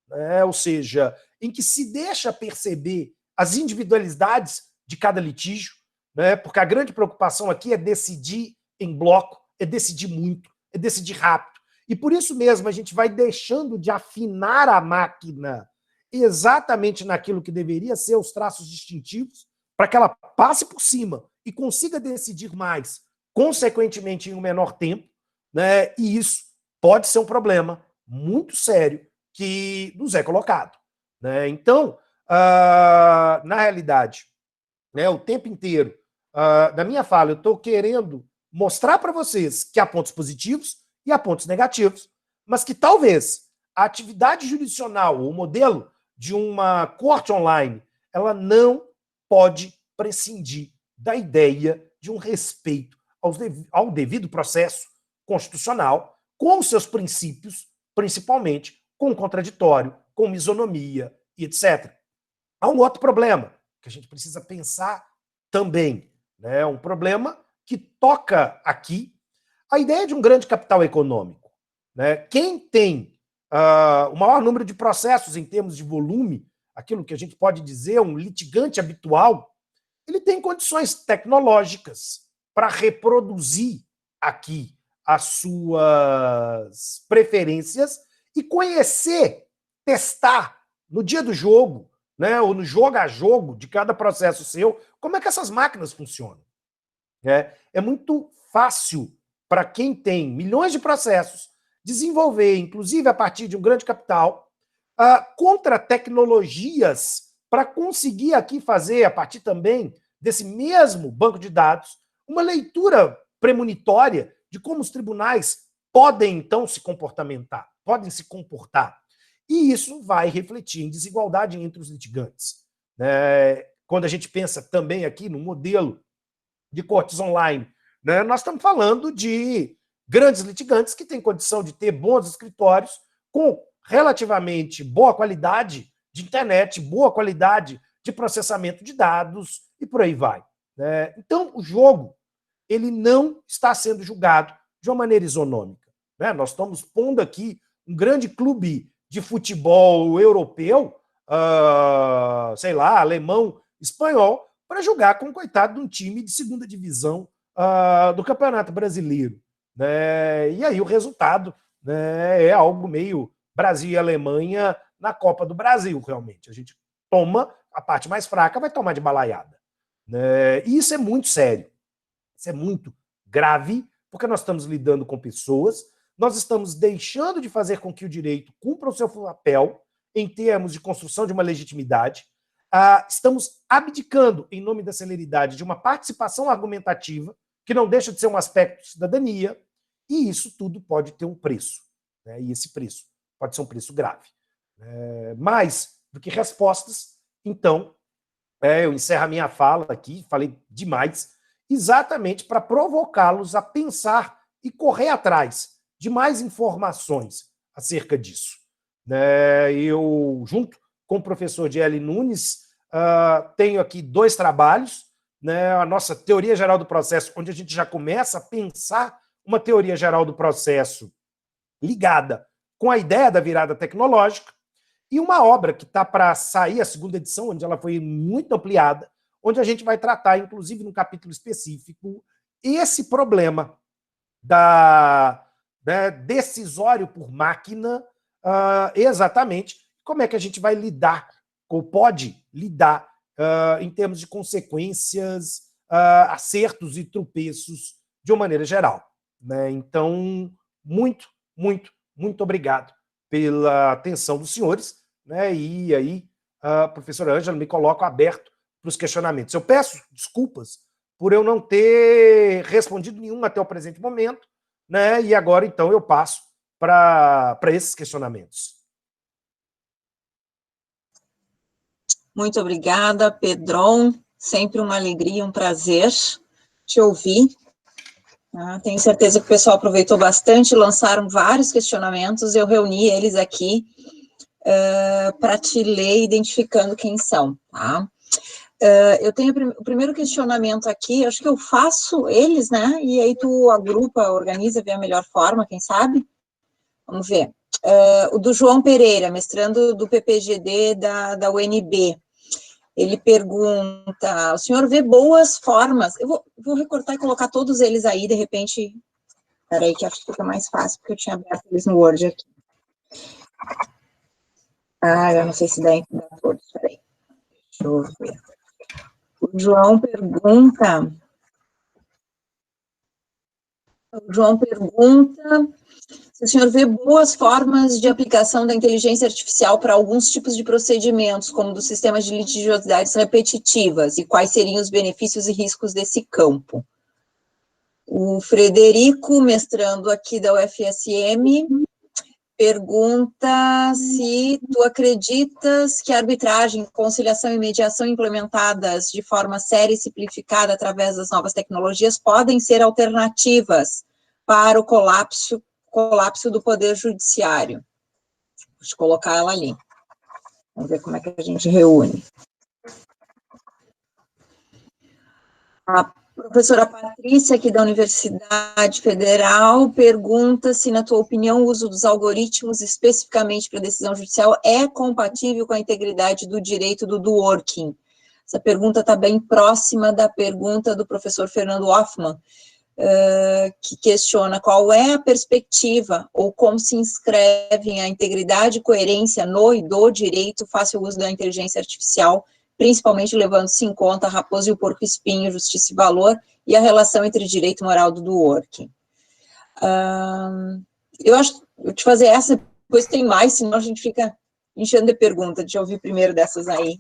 né, ou seja, em que se deixa perceber as individualidades de cada litígio, né, porque a grande preocupação aqui é decidir em bloco, é decidir muito, é decidir rápido. E por isso mesmo a gente vai deixando de afinar a máquina exatamente naquilo que deveria ser os traços distintivos, para que ela passe por cima e consiga decidir mais, consequentemente, em um menor tempo, né? E isso pode ser um problema muito sério que nos é colocado. Né? Então, na realidade, né, o tempo inteiro, na minha fala, eu estou querendo mostrar para vocês que há pontos positivos e há pontos negativos, mas que talvez a atividade jurisdicional, o modelo de uma corte online, ela não pode prescindir da ideia de um respeito ao devido processo constitucional, com os seus princípios, principalmente com o contraditório, com isonomia e etc. Há um outro problema que a gente precisa pensar também, né? Um problema que toca aqui a ideia de um grande capital econômico. Né? Quem tem o maior número de processos em termos de volume, aquilo que a gente pode dizer um litigante habitual, ele tem condições tecnológicas para reproduzir aqui as suas preferências e conhecer, testar no dia do jogo, né, ou no jogo a jogo de cada processo seu, como é que essas máquinas funcionam. É muito fácil para quem tem milhões de processos desenvolver, inclusive a partir de um grande capital, contra tecnologias para conseguir aqui fazer, a partir também desse mesmo banco de dados, uma leitura premonitória de como os tribunais podem, então, podem se comportar. E isso vai refletir em desigualdade entre os litigantes. Quando a gente pensa também aqui no modelo de cortes online, né, nós estamos falando de grandes litigantes que têm condição de ter bons escritórios com relativamente boa qualidade de internet, boa qualidade de processamento de dados e por aí vai. Né? Então, o jogo ele não está sendo julgado de uma maneira isonômica. Né? Nós estamos pondo aqui um grande clube de futebol europeu, sei lá, alemão, espanhol, para jogar com, coitado, de um time de segunda divisão do Campeonato Brasileiro. Né? E aí o resultado, né, é algo meio Brasil e Alemanha na Copa do Brasil, realmente. A gente toma a parte mais fraca, vai tomar de balaiada. Né? E isso é muito sério. Isso é muito grave, porque nós estamos lidando com pessoas, nós estamos deixando de fazer com que o direito cumpra o seu papel em termos de construção de uma legitimidade, estamos abdicando, em nome da celeridade, de uma participação argumentativa, que não deixa de ser um aspecto de cidadania, e isso tudo pode ter um preço. Né? E esse preço pode ser um preço grave. Mais do que respostas, então, eu encerro a minha fala aqui, falei demais, exatamente para provocá-los a pensar e correr atrás de mais informações acerca disso. Eu, junto com o professor Dieli Nunes, tenho aqui 2 trabalhos, a nossa Teoria Geral do Processo, onde a gente já começa a pensar uma teoria geral do processo ligada com a ideia da virada tecnológica, e uma obra que está para sair, a 2ª edição, onde ela foi muito ampliada, onde a gente vai tratar, inclusive num capítulo específico, esse problema decisório por máquina, exatamente como é que a gente vai lidar, ou pode lidar, em termos de consequências, acertos e tropeços, de uma maneira geral. Né? Então, muito, muito, muito obrigado pela atenção dos senhores, né? E aí, a professora Ângela, me coloco aberto para os questionamentos. Eu peço desculpas por eu não ter respondido nenhum até o presente momento, né? E agora, então, eu passo para esses questionamentos. Muito obrigada, Pedron. Sempre uma alegria, um prazer te ouvir. Tenho certeza que o pessoal aproveitou bastante, lançaram vários questionamentos, eu reuni eles aqui para te ler identificando quem são. Tá? Eu tenho o primeiro questionamento aqui, acho que eu faço eles, né? E aí tu agrupa, organiza, vê a melhor forma, quem sabe? Vamos ver. O do João Pereira, mestrando do PPGD da UNB. Ele pergunta, o senhor vê boas formas, eu vou recortar e colocar todos eles aí, de repente, peraí que acho que fica mais fácil, porque eu tinha aberto eles no Word aqui. Eu não sei se dá todos, peraí. Deixa eu ver. O João pergunta se o senhor vê boas formas de aplicação da inteligência artificial para alguns tipos de procedimentos, como dos sistemas de litigiosidades repetitivas, e quais seriam os benefícios e riscos desse campo. O Frederico, mestrando aqui da UFSM, pergunta se tu acreditas que a arbitragem, conciliação e mediação implementadas de forma séria e simplificada através das novas tecnologias podem ser alternativas para o colapso do poder judiciário. Vou te colocar ela ali. Vamos ver como é que a gente reúne. A professora Patrícia, aqui da Universidade Federal, pergunta se, na tua opinião, o uso dos algoritmos, especificamente para decisão judicial, é compatível com a integridade do direito do working. Essa pergunta está bem próxima da pergunta do professor Fernando Hoffman, que questiona qual é a perspectiva ou como se inscrevem a integridade e coerência no e do direito face ao uso da inteligência artificial, principalmente levando-se em conta a raposa e o porco-espinho, justiça e valor, e a relação entre direito e moral do working. Eu acho que vou te fazer essa, depois tem mais, senão a gente fica enchendo de pergunta. Deixa eu ouvir primeiro dessas aí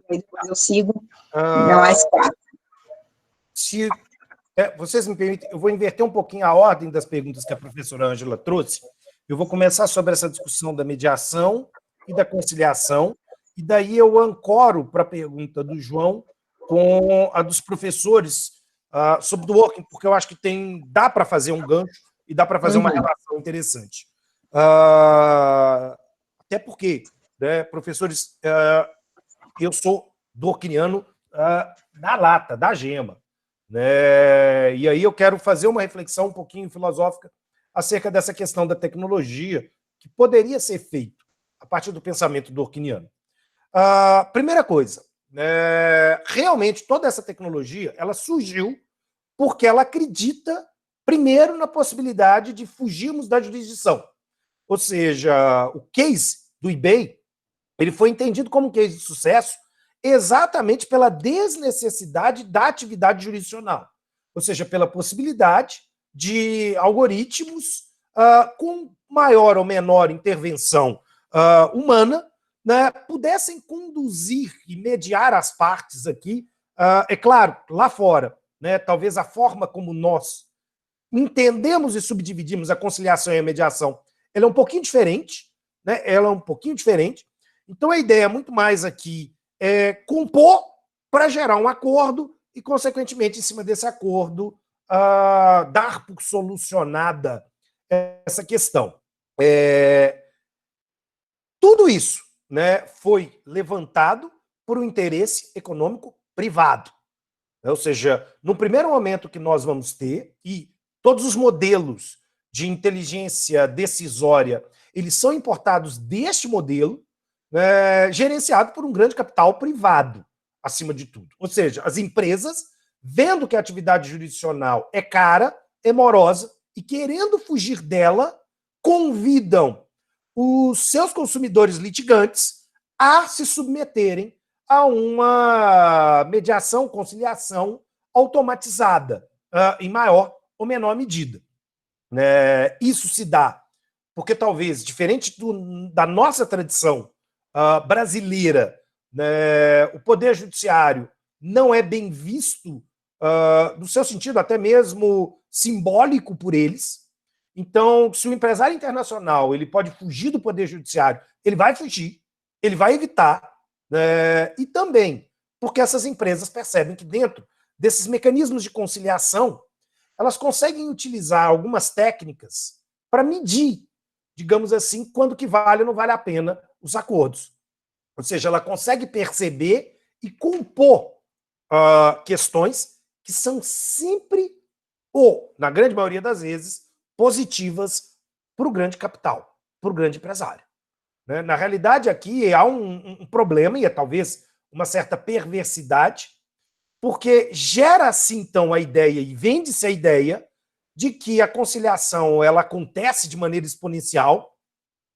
depois eu sigo. É mais fácil. Se vocês me permitem, eu vou inverter um pouquinho a ordem das perguntas que a professora Ângela trouxe. Eu vou começar sobre essa discussão da mediação e da conciliação, e daí eu ancoro para a pergunta do João com a dos professores sobre o working, porque eu acho que dá para fazer um gancho e dá para fazer uma relação interessante. até porque, né, professores, eu sou dworkiniano da lata, da gema, né? E aí eu quero fazer uma reflexão um pouquinho filosófica acerca dessa questão da tecnologia que poderia ser feito a partir do pensamento dworkiniano. Primeira coisa, realmente toda essa tecnologia ela surgiu porque ela acredita, primeiro, na possibilidade de fugirmos da jurisdição. Ou seja, o case do eBay ele foi entendido como um case de sucesso exatamente pela desnecessidade da atividade jurisdicional. Ou seja, pela possibilidade de algoritmos com maior ou menor intervenção humana, né, pudessem conduzir e mediar as partes aqui. É claro, lá fora, né, talvez a forma como nós entendemos e subdividimos a conciliação e a mediação, ela é um pouquinho diferente, né? Ela é um pouquinho diferente. Então a ideia muito mais aqui é compor para gerar um acordo e, consequentemente, em cima desse acordo, dar por solucionada essa questão. Tudo isso, né, foi levantado por um interesse econômico privado. Ou seja, no primeiro momento que nós vamos ter, e todos os modelos de inteligência decisória, eles são importados deste modelo, gerenciado por um grande capital privado, acima de tudo. Ou seja, as empresas, vendo que a atividade jurisdicional é cara, é morosa, e querendo fugir dela, convidam os seus consumidores litigantes a se submeterem a uma mediação, conciliação automatizada, em maior ou menor medida. Isso se dá porque, talvez, diferente da nossa tradição brasileira, né, o poder judiciário não é bem visto, no seu sentido até mesmo simbólico por eles. Então, se o empresário internacional ele pode fugir do poder judiciário, ele vai fugir, ele vai evitar, e também porque essas empresas percebem que dentro desses mecanismos de conciliação, elas conseguem utilizar algumas técnicas para medir, digamos assim, quando que vale ou não vale a pena os acordos. Ou seja, ela consegue perceber e compor questões que são sempre, ou, na grande maioria das vezes, positivas para o grande capital, para o grande empresário. Na realidade, aqui há um problema, e é talvez uma certa perversidade, porque gera-se, então, a ideia, e vende-se a ideia, de que a conciliação ela acontece de maneira exponencial,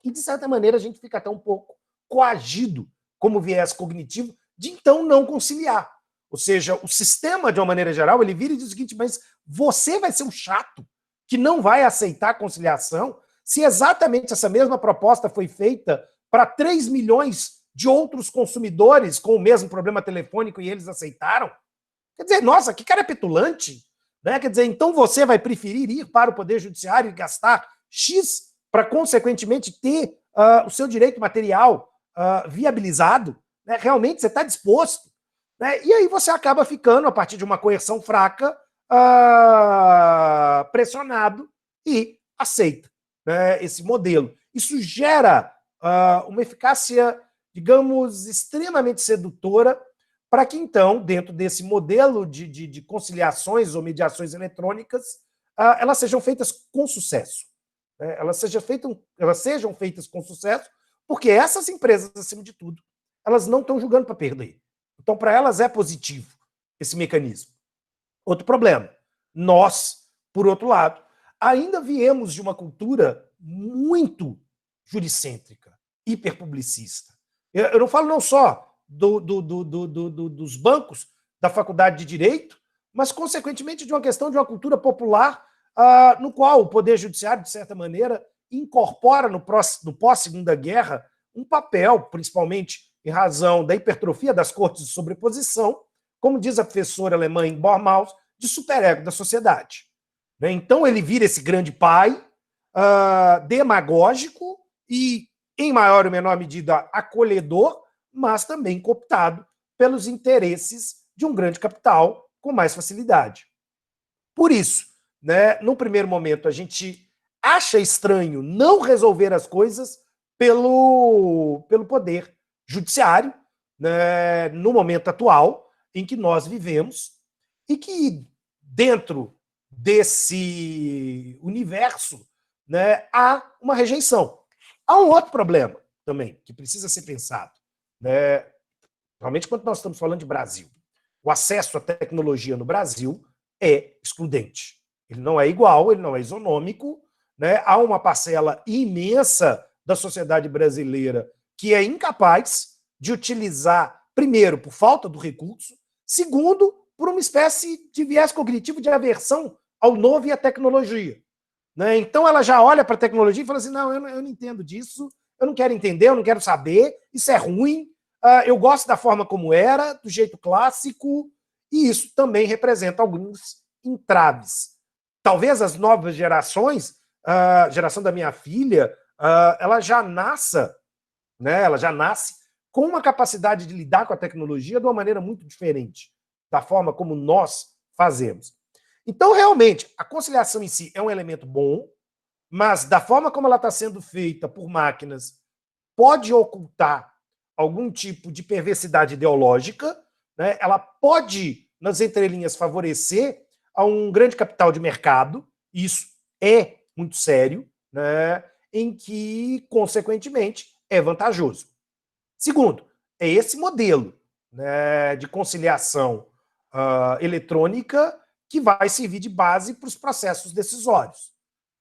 e, de certa maneira, a gente fica até um pouco coagido, como viés cognitivo, de, então, não conciliar. Ou seja, o sistema, de uma maneira geral, ele vira e diz o seguinte: mas você vai ser um chato que não vai aceitar a conciliação se exatamente essa mesma proposta foi feita para 3 milhões de outros consumidores com o mesmo problema telefônico e eles aceitaram? Quer dizer, nossa, que cara petulante, né? Quer dizer, então você vai preferir ir para o Poder Judiciário e gastar X para, consequentemente, ter o seu direito material viabilizado? Né? Realmente você está disposto? Né? E aí você acaba ficando, a partir de uma coerção fraca, pressionado e aceita, né, esse modelo. Isso gera uma eficácia, digamos, extremamente sedutora para que, então, dentro desse modelo de conciliações ou mediações eletrônicas, elas sejam feitas com sucesso. Né? Elas sejam feitas com sucesso, porque essas empresas, acima de tudo, elas não estão jogando para perder. Então, para elas é positivo esse mecanismo. Outro problema, nós, por outro lado, ainda viemos de uma cultura muito juricêntrica, hiperpublicista. Eu não falo não só dos bancos da faculdade de Direito, mas, consequentemente, de uma questão de uma cultura popular no qual o Poder Judiciário, de certa maneira, incorpora no pós-Segunda Guerra um papel, principalmente em razão da hipertrofia das cortes de sobreposição, como diz a professora alemã em Bormaus, de superego da sociedade. Então ele vira esse grande pai demagógico e, em maior ou menor medida, acolhedor, mas também cooptado pelos interesses de um grande capital com mais facilidade. Por isso, né, no primeiro momento, a gente acha estranho não resolver as coisas pelo poder judiciário, né, no momento atual em que nós vivemos, e que dentro desse universo, né, há uma rejeição. Há um outro problema também que precisa ser pensado, né, realmente quando nós estamos falando de Brasil. O acesso à tecnologia no Brasil é excludente. Ele não é igual, ele não é isonômico, né? Há uma parcela imensa da sociedade brasileira que é incapaz de utilizar, primeiro, por falta do recurso, segundo, por uma espécie de viés cognitivo de aversão ao novo e à tecnologia. Né? Então ela já olha para a tecnologia e fala assim, não, eu não entendo disso, eu não quero entender, eu não quero saber, isso é ruim, eu gosto da forma como era, do jeito clássico, e isso também representa alguns entraves. Talvez as novas gerações, a geração da minha filha, ela já nasce, né, ela já nasce com uma capacidade de lidar com a tecnologia de uma maneira muito diferente da forma como nós fazemos. Então, realmente, a conciliação em si é um elemento bom, mas da forma como ela está sendo feita por máquinas, pode ocultar algum tipo de perversidade ideológica, né? Ela pode, nas entrelinhas, favorecer a um grande capital de mercado, isso é muito sério, né? Em que, consequentemente, é vantajoso. Segundo, é esse modelo, né, de conciliação eletrônica que vai servir de base para os processos decisórios.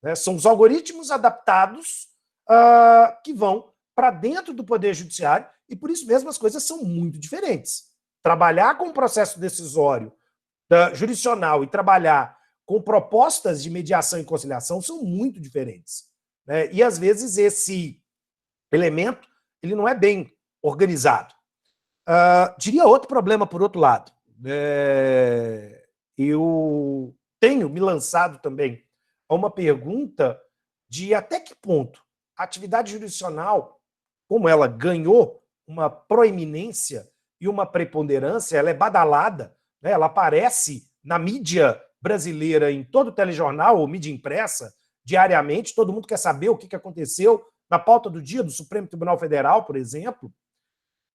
Né? São os algoritmos adaptados que vão para dentro do Poder Judiciário e, por isso mesmo, as coisas são muito diferentes. Trabalhar com o processo decisório jurisdicional e trabalhar com propostas de mediação e conciliação são muito diferentes. Né? E, às vezes, esse elemento ele não é bem organizado. Diria outro problema, por outro lado. Eu tenho me lançado também a uma pergunta de até que ponto a atividade jurisdicional, como ela ganhou uma proeminência e uma preponderância, ela é badalada, né? Ela aparece na mídia brasileira, em todo o telejornal ou mídia impressa, diariamente, todo mundo quer saber o que aconteceu na pauta do dia do Supremo Tribunal Federal, por exemplo.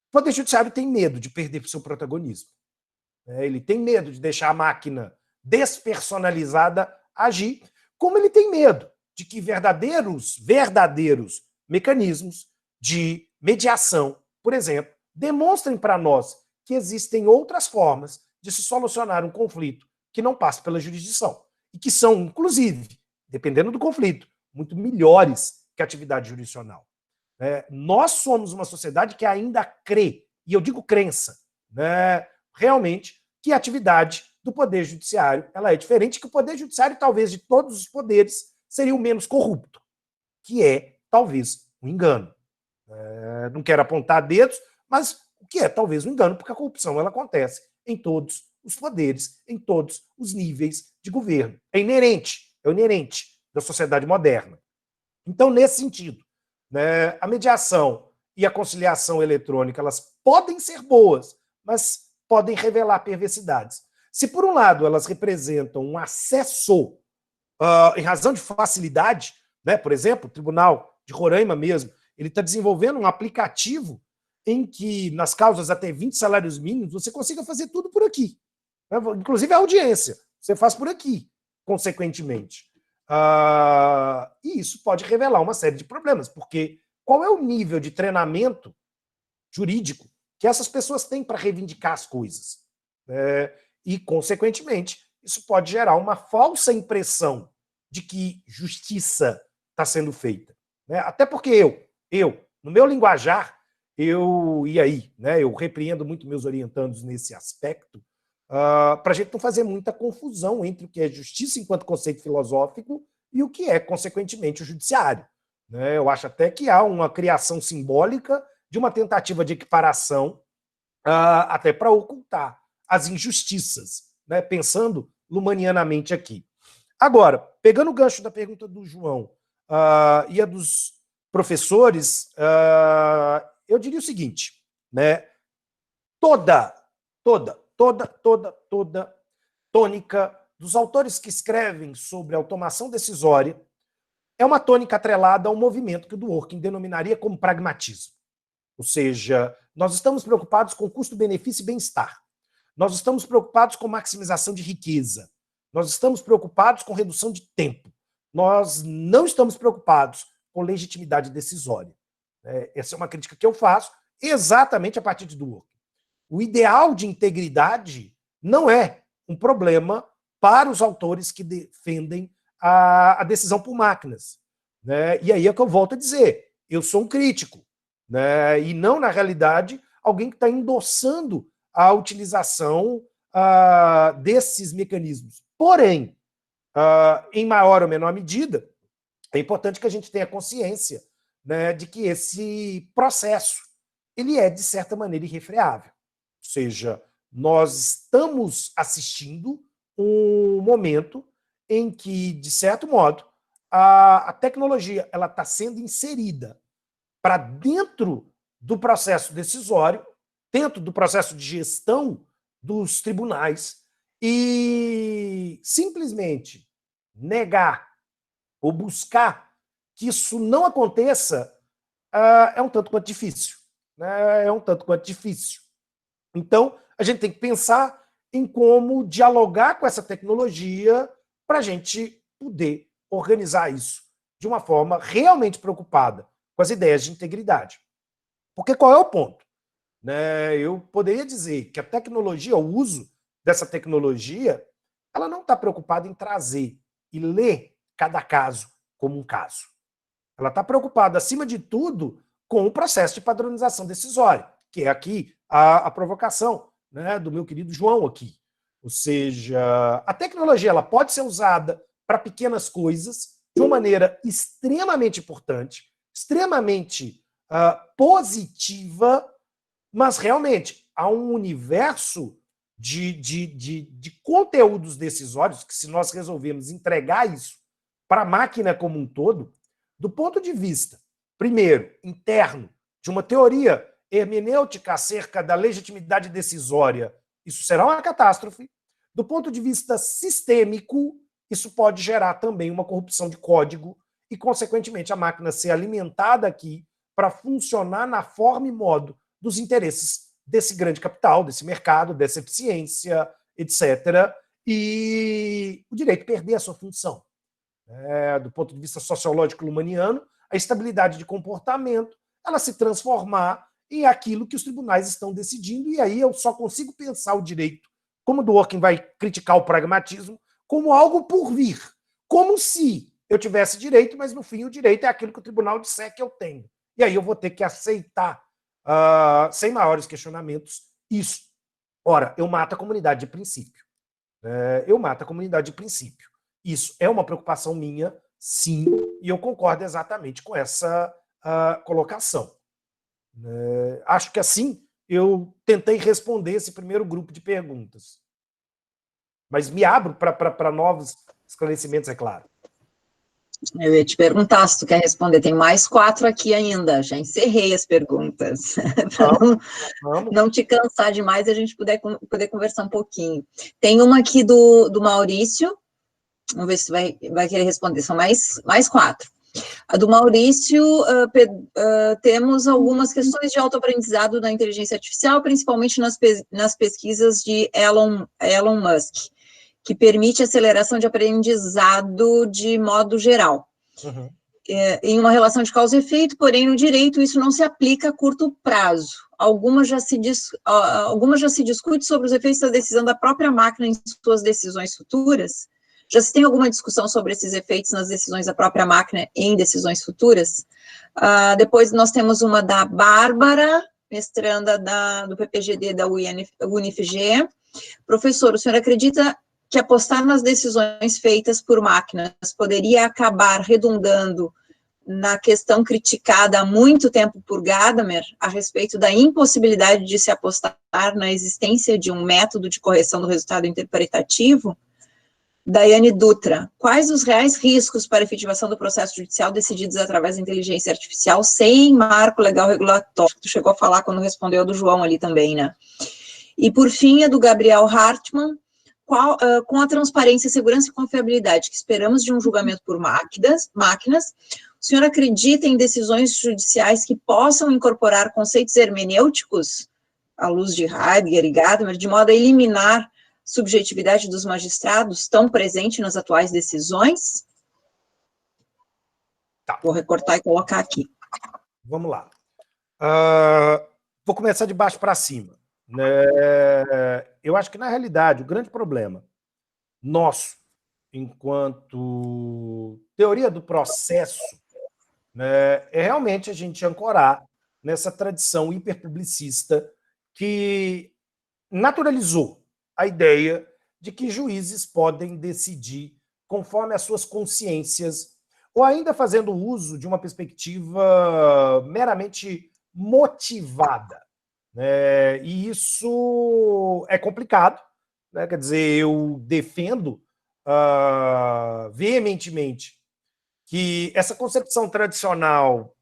O Poder Judiciário tem medo de perder seu protagonismo. Ele tem medo de deixar a máquina despersonalizada agir, como ele tem medo de que verdadeiros mecanismos de mediação, por exemplo, demonstrem para nós que existem outras formas de se solucionar um conflito que não passa pela jurisdição e que são, inclusive, dependendo do conflito, muito melhores que a atividade jurisdicional. Nós somos uma sociedade que ainda crê, e eu digo crença, né, realmente, que a atividade do Poder Judiciário ela é diferente, que o Poder Judiciário, talvez, de todos os poderes, seria o menos corrupto, que é, talvez, um engano. Não quero apontar dedos, mas o que é, talvez, um engano, porque a corrupção ela acontece em todos os poderes, em todos os níveis de governo. É inerente da sociedade moderna. Então, nesse sentido, né, a mediação e a conciliação eletrônica elas podem ser boas, mas podem revelar perversidades. Se, por um lado, elas representam um acesso em razão de facilidade, né, por exemplo, o Tribunal de Roraima mesmo, ele está desenvolvendo um aplicativo em que, nas causas até 20 salários mínimos, você consiga fazer tudo por aqui. Né? Inclusive a audiência, você faz por aqui, consequentemente. E isso pode revelar uma série de problemas, porque qual é o nível de treinamento jurídico que essas pessoas têm para reivindicar as coisas? E, consequentemente, isso pode gerar uma falsa impressão de que justiça está sendo feita. Até porque eu, no meu linguajar, e aí, né, eu repreendo muito meus orientandos nesse aspecto, para a gente não fazer muita confusão entre o que é justiça enquanto conceito filosófico e o que é, consequentemente, o judiciário. Eu acho até que há uma criação simbólica de uma tentativa de equiparação até para ocultar as injustiças, né, pensando lumanianamente aqui. Agora, pegando o gancho da pergunta do João e a dos professores, eu diria o seguinte, né, toda tônica dos autores que escrevem sobre automação decisória é uma tônica atrelada ao movimento que o Dworkin denominaria como pragmatismo. Ou seja, nós estamos preocupados com custo-benefício e bem-estar. Nós estamos preocupados com maximização de riqueza. Nós estamos preocupados com redução de tempo. Nós não estamos preocupados com legitimidade decisória. Essa é uma crítica que eu faço exatamente a partir de Dworkin. O ideal de integridade não é um problema para os autores que defendem a decisão por máquinas. E aí é que eu volto a dizer, eu sou um crítico, e não, na realidade, alguém que está endossando a utilização desses mecanismos. Porém, em maior ou menor medida, é importante que a gente tenha consciência de que esse processo ele é, de certa maneira, irrefreável. Ou seja, nós estamos assistindo um momento em que, de certo modo, a tecnologia ela está sendo inserida para dentro do processo decisório, dentro do processo de gestão dos tribunais, e simplesmente negar ou buscar que isso não aconteça é um tanto quanto difícil. É um tanto quanto difícil. Então, a gente tem que pensar em como dialogar com essa tecnologia para a gente poder organizar isso de uma forma realmente preocupada com as ideias de integridade. Porque qual é o ponto? Eu poderia dizer que a tecnologia, o uso dessa tecnologia, ela não está preocupada em trazer e ler cada caso como um caso. Ela está preocupada, acima de tudo, com o processo de padronização decisória, que é aqui a provocação do meu querido João aqui. Ou seja, a tecnologia ela pode ser usada para pequenas coisas de uma maneira extremamente importante, extremamente positiva, mas realmente há um universo de conteúdos decisórios que, se nós resolvermos entregar isso para a máquina como um todo, do ponto de vista, primeiro, interno, de uma teoria hermenêutica acerca da legitimidade decisória, isso será uma catástrofe. Do ponto de vista sistêmico, isso pode gerar também uma corrupção de código e, consequentemente, a máquina ser alimentada aqui para funcionar na forma e modo dos interesses desse grande capital, desse mercado, dessa eficiência, etc. E o direito perder a sua função. Do ponto de vista sociológico-lumaniano, a estabilidade de comportamento, ela se transformar em aquilo que os tribunais estão decidindo, e aí eu só consigo pensar o direito, como Dworkin vai criticar o pragmatismo, como algo por vir, como se eu tivesse direito, mas no fim o direito é aquilo que o tribunal disser que eu tenho. E aí eu vou ter que aceitar, sem maiores questionamentos, isso. Ora, eu mato a comunidade de princípio. Eu mato a comunidade de princípio. Isso é uma preocupação minha, sim, e eu concordo exatamente com essa colocação. Acho que assim eu tentei responder esse primeiro grupo de perguntas. Mas me abro para novos esclarecimentos, é claro. Eu ia te perguntar se tu quer responder. Tem mais 4 aqui ainda. Já encerrei as perguntas. Para não te cansar demais e a gente poder conversar um pouquinho. Tem uma aqui do Maurício. Vamos ver se vai querer responder. São mais 4. A do Maurício, temos algumas questões de autoaprendizado da inteligência artificial, principalmente nas pesquisas de Elon Musk, que permite aceleração de aprendizado de modo geral. Uhum. Em uma relação de causa e efeito, porém, no direito, isso não se aplica a curto prazo. Algumas já se discute sobre os efeitos da decisão da própria máquina em suas decisões futuras. Já se tem alguma discussão sobre esses efeitos nas decisões da própria máquina em decisões futuras? Depois nós temos uma da Bárbara, mestranda do PPGD da UniFG. Professor, o senhor acredita que apostar nas decisões feitas por máquinas poderia acabar redundando na questão criticada há muito tempo por Gadamer, a respeito da impossibilidade de se apostar na existência de um método de correção do resultado interpretativo? Daiane Dutra, quais os reais riscos para a efetivação do processo judicial decididos através da inteligência artificial sem marco legal regulatório? Tu chegou a falar quando respondeu do João ali também, né? E, por fim, a do Gabriel Hartmann, com a transparência, segurança e confiabilidade que esperamos de um julgamento por máquinas, o senhor acredita em decisões judiciais que possam incorporar conceitos hermenêuticos, à luz de Heidegger e Gadamer, de modo a eliminar subjetividade dos magistrados tão presente nas atuais decisões? Tá. Vou recortar e colocar aqui. Vamos lá. Vou começar de baixo para cima. Eu acho que, na realidade, o grande problema nosso, enquanto teoria do processo, é realmente a gente ancorar nessa tradição hiperpublicista que naturalizou a ideia de que juízes podem decidir conforme as suas consciências, ou ainda fazendo uso de uma perspectiva meramente motivada. E isso é complicado. Quer dizer, eu defendo veementemente que essa concepção tradicional,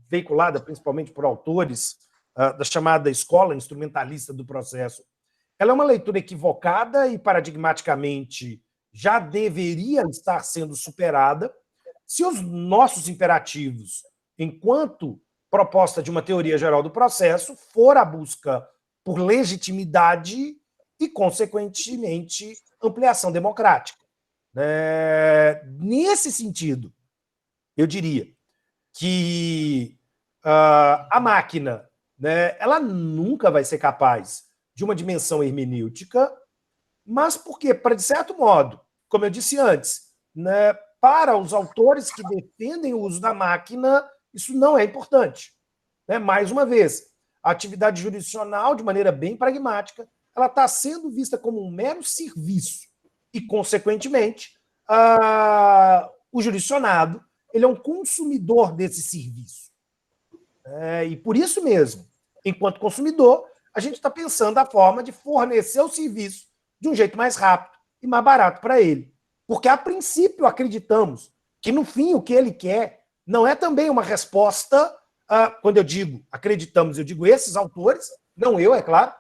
veiculada principalmente por autores da chamada escola instrumentalista do processo, ela é uma leitura equivocada e paradigmaticamente já deveria estar sendo superada se os nossos imperativos, enquanto proposta de uma teoria geral do processo, for a busca por legitimidade e, consequentemente, ampliação democrática. Nesse sentido, eu diria que a máquina, ela nunca vai ser capaz de uma dimensão hermenêutica, mas porque, de certo modo, como eu disse antes, para os autores que defendem o uso da máquina, isso não é importante. Mais uma vez, a atividade jurisdicional, de maneira bem pragmática, ela está sendo vista como um mero serviço e, consequentemente, o jurisdicionado ele é um consumidor desse serviço. E por isso mesmo, enquanto consumidor, a gente está pensando a forma de fornecer o serviço de um jeito mais rápido e mais barato para ele. Porque, a princípio, acreditamos que, no fim, o que ele quer não é também uma resposta, quando eu digo acreditamos, eu digo esses autores, não eu, é claro,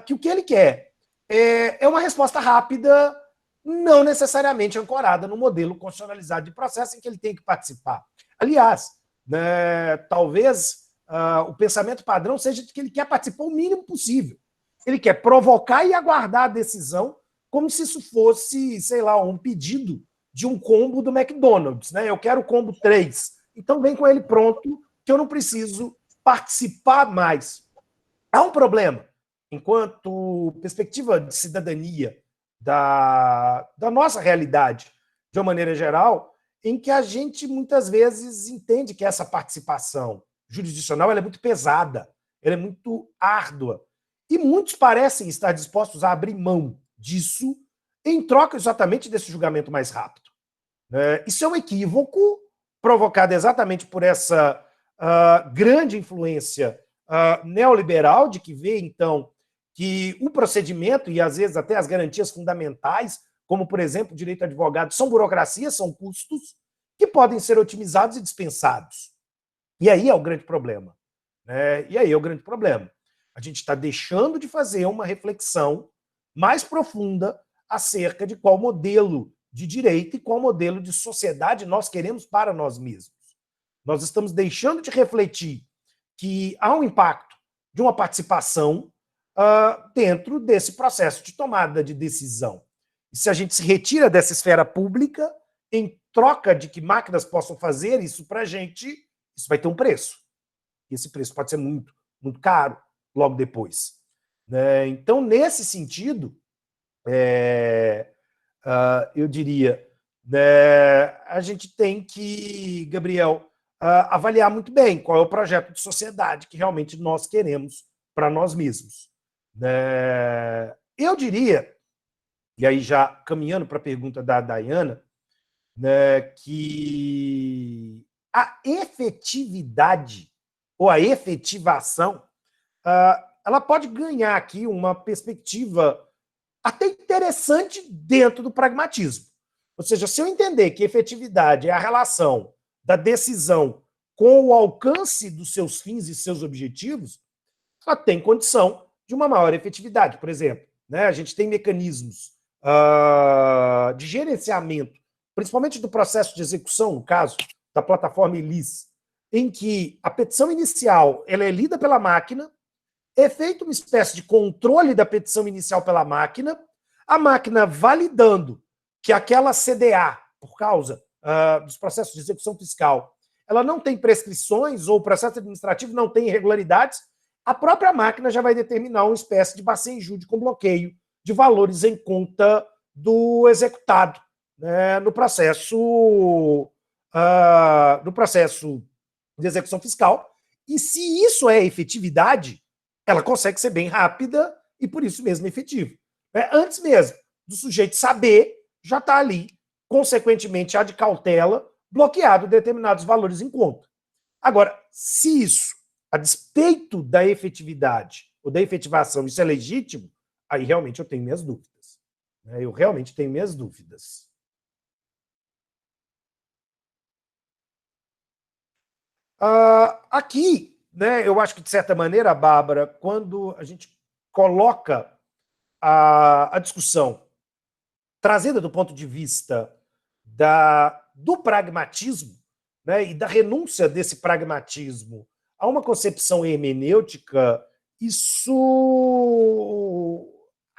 que o que ele quer é uma resposta rápida, não necessariamente ancorada no modelo constitucionalizado de processo em que ele tem que participar. Aliás, talvez o pensamento padrão seja de que ele quer participar o mínimo possível. Ele quer provocar e aguardar a decisão como se isso fosse, sei lá, um pedido de um combo do McDonald's. Eu quero o combo 3. Então vem com ele pronto, que eu não preciso participar mais. Há um problema, enquanto perspectiva de cidadania da nossa realidade, de uma maneira geral, em que a gente muitas vezes entende que essa participação jurisdicional ela é muito pesada, ela é muito árdua, e muitos parecem estar dispostos a abrir mão disso em troca exatamente desse julgamento mais rápido. Isso é um equívoco provocado exatamente por essa grande influência neoliberal, de que vê, então, que o procedimento e, às vezes, até as garantias fundamentais, como, por exemplo, o direito a advogado, são burocracias, são custos que podem ser otimizados e dispensados. E aí é o grande problema. A gente está deixando de fazer uma reflexão mais profunda acerca de qual modelo de direito e qual modelo de sociedade nós queremos para nós mesmos. Nós estamos deixando de refletir que há um impacto de uma participação dentro desse processo de tomada de decisão. E se a gente se retira dessa esfera pública, em troca de que máquinas possam fazer isso para a gente, isso vai ter um preço. E esse preço pode ser muito, muito caro logo depois. Então, nesse sentido, eu diria, a gente tem que, Gabriel, avaliar muito bem qual é o projeto de sociedade que realmente nós queremos para nós mesmos. Eu diria, e aí já caminhando para a pergunta da Dayana, que a efetividade ou a efetivação ela pode ganhar aqui uma perspectiva até interessante dentro do pragmatismo. Ou seja, se eu entender que efetividade é a relação da decisão com o alcance dos seus fins e seus objetivos, ela tem condição de uma maior efetividade. Por exemplo, a gente tem mecanismos de gerenciamento, principalmente do processo de execução, no caso da plataforma ELIS, em que a petição inicial ela é lida pela máquina, é feita uma espécie de controle da petição inicial pela máquina, a máquina validando que aquela CDA, por causa dos processos de execução fiscal, ela não tem prescrições ou o processo administrativo não tem irregularidades, a própria máquina já vai determinar uma espécie de bassem-júdice com bloqueio de valores em conta do executado, né, no processo de execução fiscal. E se isso é efetividade, ela consegue ser bem rápida e, por isso mesmo, efetiva. Antes mesmo do sujeito saber, já está ali, consequentemente, de cautela, bloqueado determinados valores em conta. Agora, se isso, a despeito da efetividade ou da efetivação, isso é legítimo, aí realmente eu tenho minhas dúvidas. Eu realmente tenho minhas dúvidas. Aqui, né, eu acho que, de certa maneira, Bárbara, quando a gente coloca a discussão trazida do ponto de vista do pragmatismo, né, e da renúncia desse pragmatismo a uma concepção hermenêutica,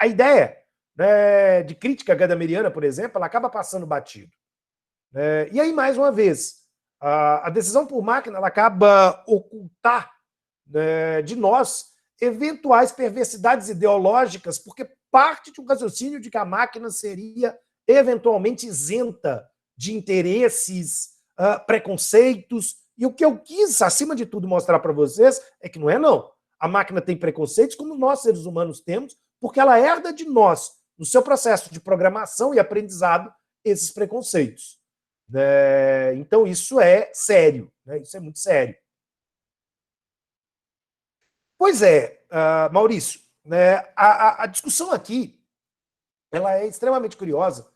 a ideia, né, de crítica gadameriana, por exemplo, ela acaba passando batido. E aí, mais uma vez, a decisão por máquina ela acaba ocultar, né, de nós eventuais perversidades ideológicas, porque parte de um raciocínio de que a máquina seria eventualmente isenta de interesses, preconceitos. E o que eu quis, acima de tudo, mostrar para vocês é que não é não. A máquina tem preconceitos, como nós, seres humanos, temos, porque ela herda de nós, no seu processo de programação e aprendizado, esses preconceitos. Então, isso é sério, né? Isso é muito sério. Pois é, Maurício, né, a discussão aqui ela é extremamente curiosa,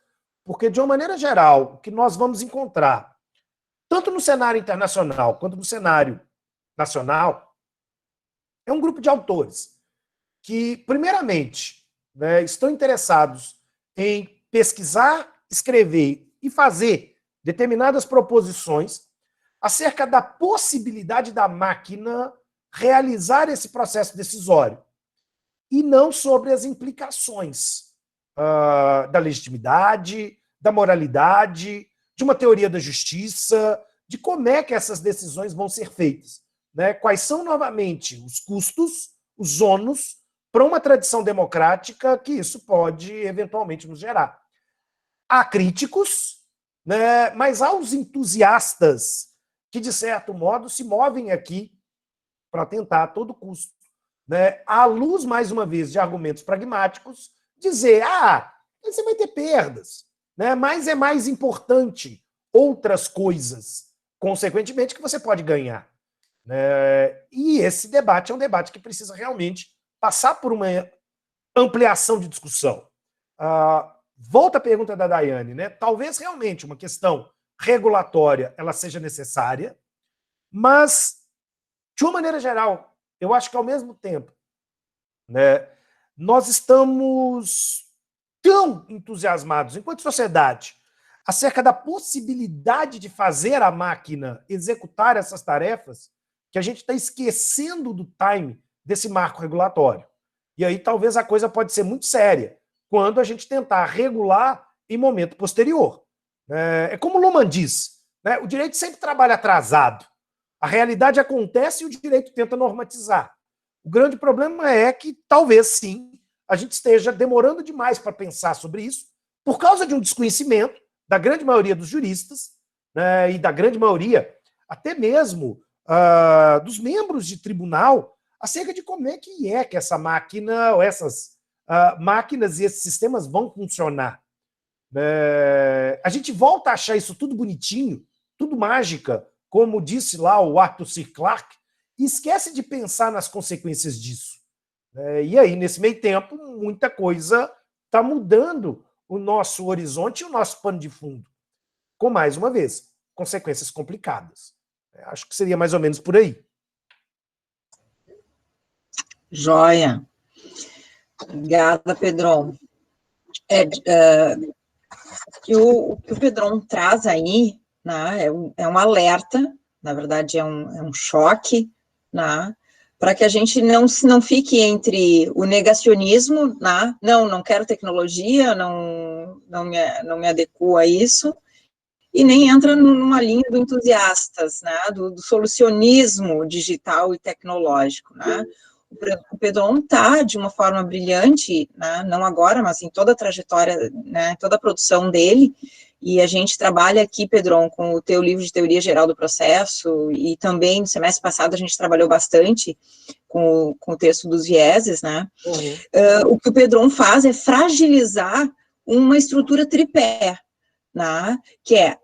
porque, de uma maneira geral, o que nós vamos encontrar, tanto no cenário internacional quanto no cenário nacional, é um grupo de autores que, primeiramente, né, estão interessados em pesquisar, escrever e fazer determinadas proposições acerca da possibilidade da máquina realizar esse processo decisório, e não sobre as implicações da legitimidade, da moralidade, de uma teoria da justiça, de como é que essas decisões vão ser feitas. Né? Quais são, novamente, os custos, os ônus, para uma tradição democrática que isso pode, eventualmente, nos gerar. Há críticos, né, mas há os entusiastas que, de certo modo, se movem aqui para tentar a todo custo, né, à luz, mais uma vez, de argumentos pragmáticos, dizer, você vai ter perdas, né, mas é mais importante outras coisas, consequentemente, que você pode ganhar. E esse debate é um debate que precisa realmente passar por uma ampliação de discussão. Volta a pergunta da Daiane, né? Talvez realmente uma questão regulatória ela seja necessária, mas, de uma maneira geral, eu acho que, ao mesmo tempo, né, nós estamos tão entusiasmados, enquanto sociedade, acerca da possibilidade de fazer a máquina executar essas tarefas, que a gente está esquecendo do time desse marco regulatório. E aí talvez a coisa pode ser muito séria, quando a gente tentar regular em momento posterior. É como Luhmann diz, né, o direito sempre trabalha atrasado. A realidade acontece e o direito tenta normatizar. O grande problema é que, talvez sim, a gente esteja demorando demais para pensar sobre isso, por causa de um desconhecimento da grande maioria dos juristas, né, e da grande maioria, até mesmo, dos membros de tribunal, acerca de como é que essa máquina, ou essas máquinas e esses sistemas vão funcionar. A gente volta a achar isso tudo bonitinho, tudo mágica, como disse lá o Arthur C. Clarke, e esquece de pensar nas consequências disso. E aí, nesse meio tempo, muita coisa está mudando o nosso horizonte e o nosso pano de fundo. Com, mais uma vez, consequências complicadas. Acho que seria mais ou menos por aí. Joia. Obrigada, Pedro. O que o Pedron traz aí, né, é um alerta, na verdade é um choque, né, para que a gente não fique entre o negacionismo, né, não quero tecnologia, não me adequo a isso, e nem entra numa linha do entusiastas, né, do solucionismo digital e tecnológico, né. O Pedron está, de uma forma brilhante, né, não agora, mas em toda a trajetória, né, toda a produção dele, e a gente trabalha aqui, Pedron, com o teu livro de Teoria Geral do Processo, e também no semestre passado a gente trabalhou bastante com o texto dos vieses, né. O que o Pedron faz é fragilizar uma estrutura tripé, né, que é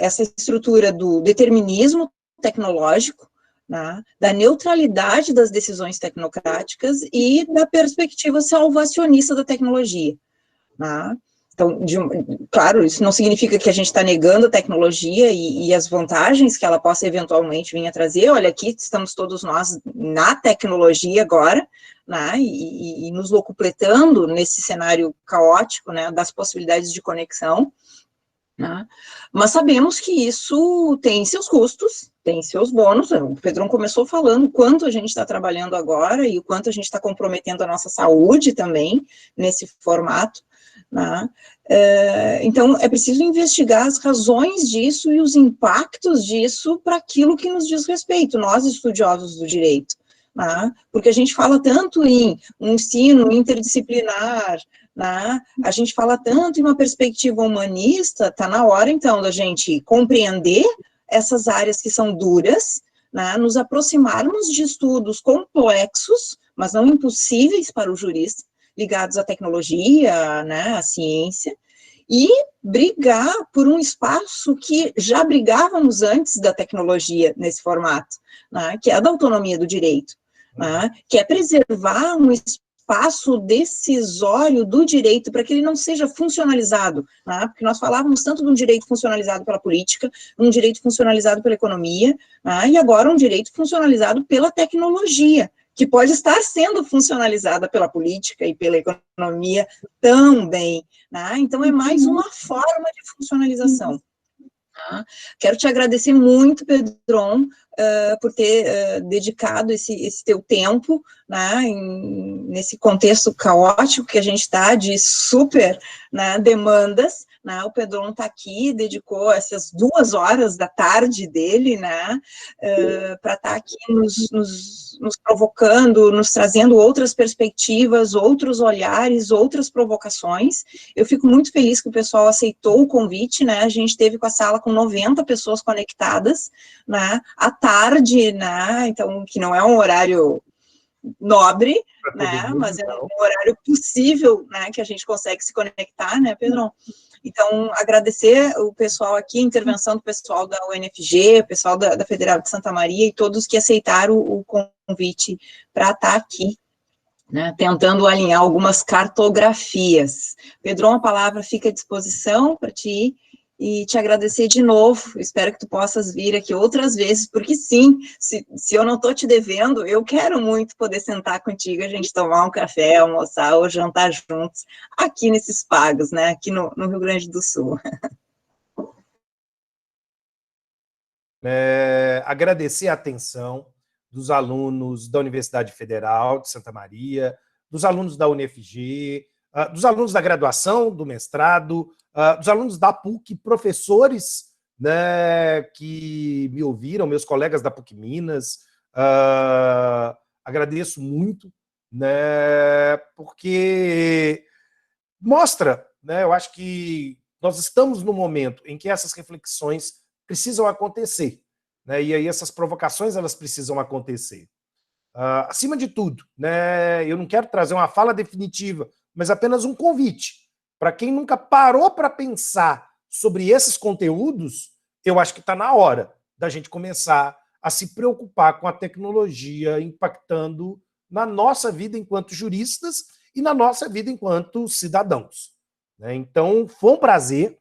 essa estrutura do determinismo tecnológico, né, da neutralidade das decisões tecnocráticas e da perspectiva salvacionista da tecnologia. Né. Então, claro, isso não significa que a gente está negando a tecnologia e as vantagens que ela possa eventualmente vir a trazer. Olha, aqui estamos todos nós na tecnologia agora, né, e nos locupletando nesse cenário caótico, né, das possibilidades de conexão, né? Mas sabemos que isso tem seus custos, tem seus bônus. O Pedrão começou falando o quanto a gente está trabalhando agora e o quanto a gente está comprometendo a nossa saúde também nesse formato, né? Então, é preciso investigar as razões disso e os impactos disso para aquilo que nos diz respeito, nós estudiosos do direito, né? Porque a gente fala tanto em um ensino interdisciplinar, né? A gente fala tanto em uma perspectiva humanista, está na hora, então, da gente compreender essas áreas que são duras, né? Nos aproximarmos de estudos complexos, mas não impossíveis para o jurista, ligados à tecnologia, né, à ciência, e brigar por um espaço que já brigávamos antes da tecnologia nesse formato, né, que é a da autonomia do direito, né, que é preservar um espaço decisório do direito para que ele não seja funcionalizado, né, porque nós falávamos tanto de um direito funcionalizado pela política, um direito funcionalizado pela economia, né, e agora um direito funcionalizado pela tecnologia, que pode estar sendo funcionalizada pela política e pela economia também, né? Então é mais uma forma de funcionalização. Tá? Quero te agradecer muito, Pedron, por ter dedicado esse teu tempo, né, nesse contexto caótico que a gente está, de super, né, demandas, né, o Pedron está aqui, dedicou essas 2 horas da tarde dele, né, para estar aqui nos provocando, nos trazendo outras perspectivas, outros olhares, outras provocações. Eu fico muito feliz que o pessoal aceitou o convite, né, a gente teve com a sala com 90 pessoas conectadas, né, à tarde, né, então, que não é um horário nobre, né, mas é um horário possível, né, que a gente consegue se conectar, né, Pedrão? Então, agradecer o pessoal aqui, a intervenção do pessoal da UNFG, o pessoal da Federal de Santa Maria e todos que aceitaram o convite para estar aqui, né, tentando alinhar algumas cartografias. Pedrão, a palavra fica à disposição para ti e te agradecer de novo. Espero que tu possas vir aqui outras vezes, porque sim, se eu não estou te devendo, eu quero muito poder sentar contigo, a gente tomar um café, almoçar ou jantar juntos aqui nesses pagos, né, aqui no Rio Grande do Sul. Agradecer a atenção dos alunos da Universidade Federal de Santa Maria, dos alunos da UNFG, dos alunos da graduação, do mestrado, dos alunos da PUC, professores, né, que me ouviram, meus colegas da PUC Minas. Agradeço muito, né, porque mostra, né, eu acho que nós estamos no momento em que essas reflexões precisam acontecer, né, e aí essas provocações elas precisam acontecer. Acima de tudo, né, eu não quero trazer uma fala definitiva, mas apenas um convite. Para quem nunca parou para pensar sobre esses conteúdos, eu acho que está na hora da gente começar a se preocupar com a tecnologia impactando na nossa vida enquanto juristas e na nossa vida enquanto cidadãos. Então, foi um prazer.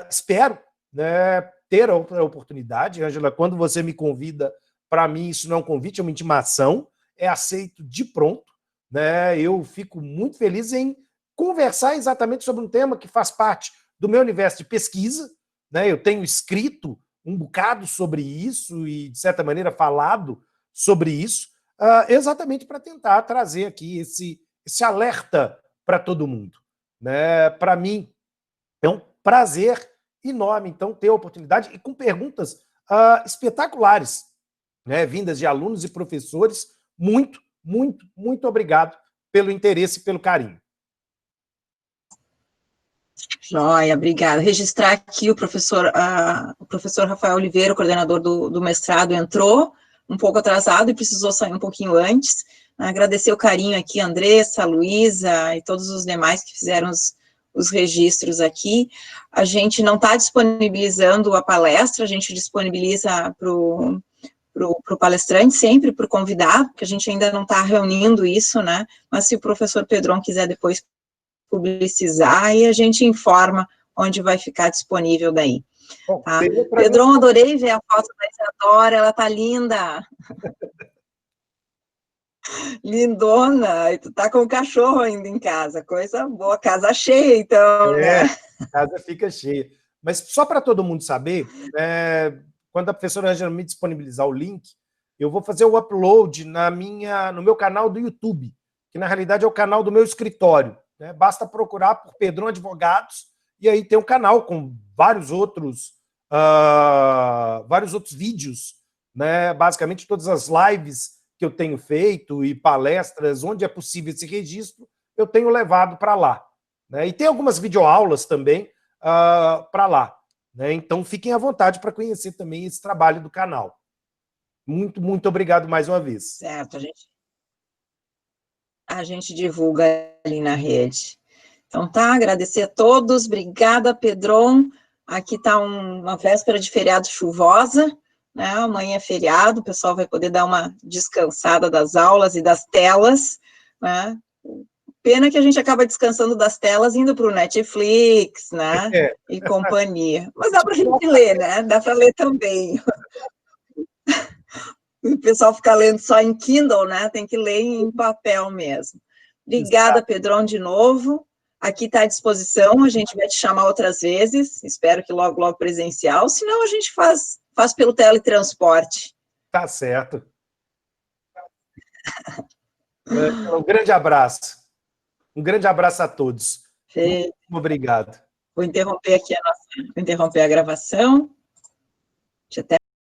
Espero, né, ter a oportunidade. Ângela, quando você me convida, para mim isso não é um convite, é uma intimação, é aceito de pronto, né? Eu fico muito feliz em conversar exatamente sobre um tema que faz parte do meu universo de pesquisa, né? Eu tenho escrito um bocado sobre isso e, de certa maneira, falado sobre isso, exatamente para tentar trazer aqui esse alerta para todo mundo, né? Para mim, é um prazer enorme, então, ter a oportunidade e com perguntas espetaculares, né, vindas de alunos e professores. Muito, muito, muito obrigado pelo interesse e pelo carinho. Joia, obrigada. Registrar aqui o professor Rafael Oliveira, o coordenador do mestrado, entrou um pouco atrasado e precisou sair um pouquinho antes. Agradecer o carinho aqui, a Andressa, a Luísa e todos os demais que fizeram os registros aqui. A gente não está disponibilizando a palestra, a gente disponibiliza para o palestrante, sempre para o convidado, porque a gente ainda não está reunindo isso, né? Mas se o professor Pedron quiser depois publicizar, e a gente informa onde vai ficar disponível daí. Bom, tá? Pedron, adorei ver a foto da Isadora, ela tá linda. Lindona, e tu tá com o cachorro ainda em casa, coisa boa, casa cheia, então, né? A casa fica cheia. Mas só para todo mundo saber, quando a professora Ângela me disponibilizar o link, eu vou fazer o upload no meu canal do YouTube, que na realidade é o canal do meu escritório, né? Basta procurar por Pedron Advogados, e aí tem um canal com vários outros vídeos, né? Basicamente todas as lives que eu tenho feito e palestras, onde é possível esse registro, eu tenho levado para lá, né? E tem algumas videoaulas também para lá, né? Então fiquem à vontade para conhecer também esse trabalho do canal. Muito, muito obrigado mais uma vez. Certo, a gente divulga ali na rede. Então tá, agradecer a todos, obrigada, Pedron. Aqui está uma véspera de feriado chuvosa, né? Amanhã é feriado, o pessoal vai poder dar uma descansada das aulas e das telas, né? Pena que a gente acaba descansando das telas indo para o Netflix, né? E companhia. Mas dá para a gente ler, né? Dá para ler também. O pessoal fica lendo só em Kindle, né? Tem que ler em papel mesmo. Obrigada, Pedron, de novo. Aqui está à disposição, a gente vai te chamar outras vezes, espero que logo, logo presencial, senão a gente faz pelo teletransporte. Tá certo. Um grande abraço. Um grande abraço a todos. Muito obrigado. Vou interromper aqui vou interromper a gravação. Até